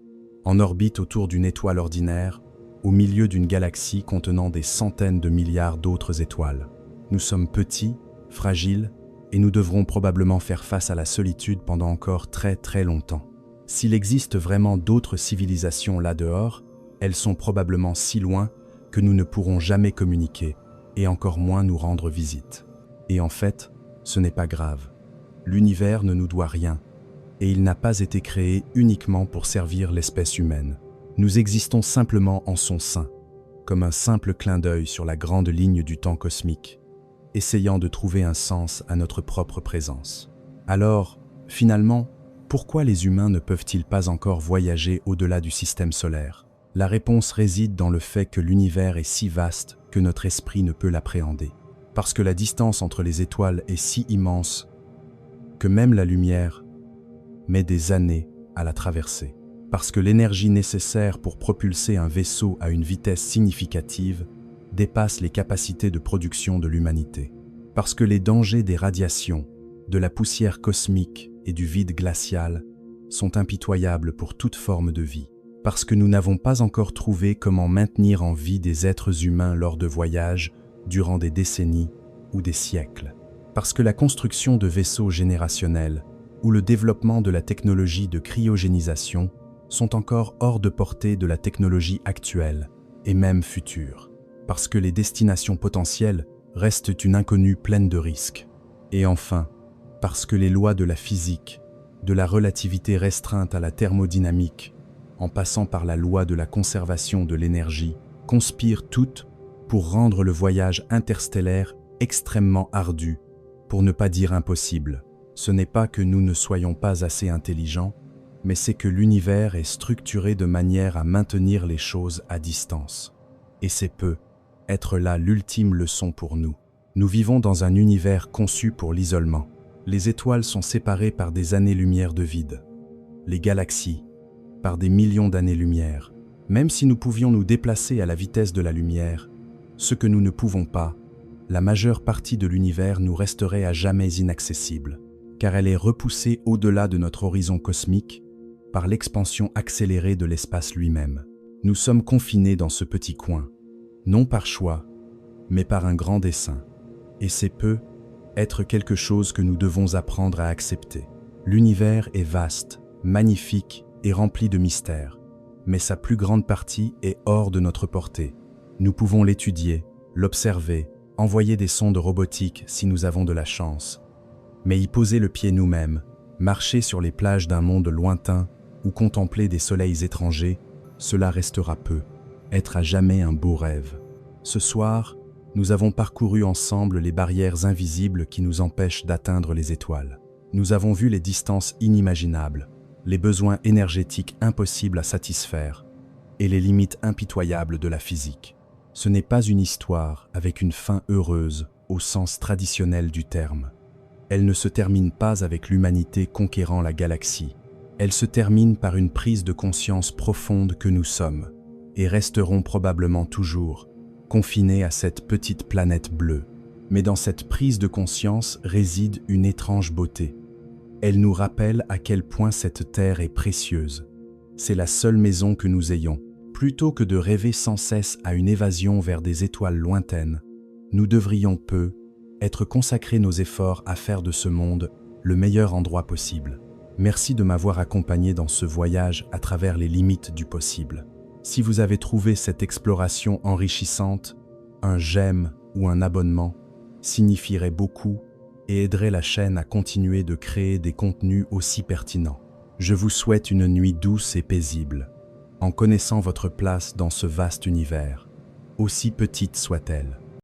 en orbite autour d'une étoile ordinaire, au milieu d'une galaxie contenant des centaines de milliards d'autres étoiles. Nous sommes petits, fragiles, et nous devrons probablement faire face à la solitude pendant encore très très longtemps. S'il existe vraiment d'autres civilisations là dehors, elles sont probablement si loin que nous ne pourrons jamais communiquer, et encore moins nous rendre visite. Et en fait, ce n'est pas grave. L'univers ne nous doit rien, et il n'a pas été créé uniquement pour servir l'espèce humaine. Nous existons simplement en son sein, comme un simple clin d'œil sur la grande ligne du temps cosmique, essayant de trouver un sens à notre propre présence. Alors, finalement, pourquoi les humains ne peuvent-ils pas encore voyager au-delà du système solaire? La réponse réside dans le fait que l'univers est si vaste que notre esprit ne peut l'appréhender. Parce que la distance entre les étoiles est si immense que même la lumière met des années à la traverser. Parce que l'énergie nécessaire pour propulser un vaisseau à une vitesse significative dépasse les capacités de production de l'humanité. Parce que les dangers des radiations, de la poussière cosmique et du vide glacial sont impitoyables pour toute forme de vie. Parce que nous n'avons pas encore trouvé comment maintenir en vie des êtres humains lors de voyages durant des décennies ou des siècles. Parce que la construction de vaisseaux générationnels ou le développement de la technologie de cryogénisation sont encore hors de portée de la technologie actuelle et même future. Parce que les destinations potentielles restent une inconnue pleine de risques. Et enfin, parce que les lois de la physique, de la relativité restreinte à la thermodynamique, en passant par la loi de la conservation de l'énergie, conspirent toutes pour rendre le voyage interstellaire extrêmement ardu, pour ne pas dire impossible. Ce n'est pas que nous ne soyons pas assez intelligents, mais c'est que l'univers est structuré de manière à maintenir les choses à distance. Et c'est être là l'ultime leçon pour nous. Nous vivons dans un univers conçu pour l'isolement. Les étoiles sont séparées par des années-lumière de vide. Les galaxies, par des millions d'années-lumière. Même si nous pouvions nous déplacer à la vitesse de la lumière, ce que nous ne pouvons pas, la majeure partie de l'univers nous resterait à jamais inaccessible, car elle est repoussée au-delà de notre horizon cosmique par l'expansion accélérée de l'espace lui-même. Nous sommes confinés dans ce petit coin, non par choix, mais par un grand dessein. Et c'est être quelque chose que nous devons apprendre à accepter. L'univers est vaste, magnifique et rempli de mystères, mais sa plus grande partie est hors de notre portée. Nous pouvons l'étudier, l'observer, envoyer des sondes robotiques si nous avons de la chance. Mais y poser le pied nous-mêmes, marcher sur les plages d'un monde lointain ou contempler des soleils étrangers, cela restera peu, être à jamais un beau rêve. Ce soir, nous avons parcouru ensemble les barrières invisibles qui nous empêchent d'atteindre les étoiles. Nous avons vu les distances inimaginables, les besoins énergétiques impossibles à satisfaire et les limites impitoyables de la physique. Ce n'est pas une histoire avec une fin heureuse au sens traditionnel du terme. Elle ne se termine pas avec l'humanité conquérant la galaxie. Elle se termine par une prise de conscience profonde que nous sommes et resterons probablement toujours confinés à cette petite planète bleue. Mais dans cette prise de conscience réside une étrange beauté. Elle nous rappelle à quel point cette terre est précieuse. C'est la seule maison que nous ayons. Plutôt que de rêver sans cesse à une évasion vers des étoiles lointaines, nous devrions être consacrer nos efforts à faire de ce monde le meilleur endroit possible. Merci de m'avoir accompagné dans ce voyage à travers les limites du possible. Si vous avez trouvé cette exploration enrichissante, un j'aime ou un abonnement signifierait beaucoup et aiderait la chaîne à continuer de créer des contenus aussi pertinents. Je vous souhaite une nuit douce et paisible, en connaissant votre place dans ce vaste univers, aussi petite soit-elle.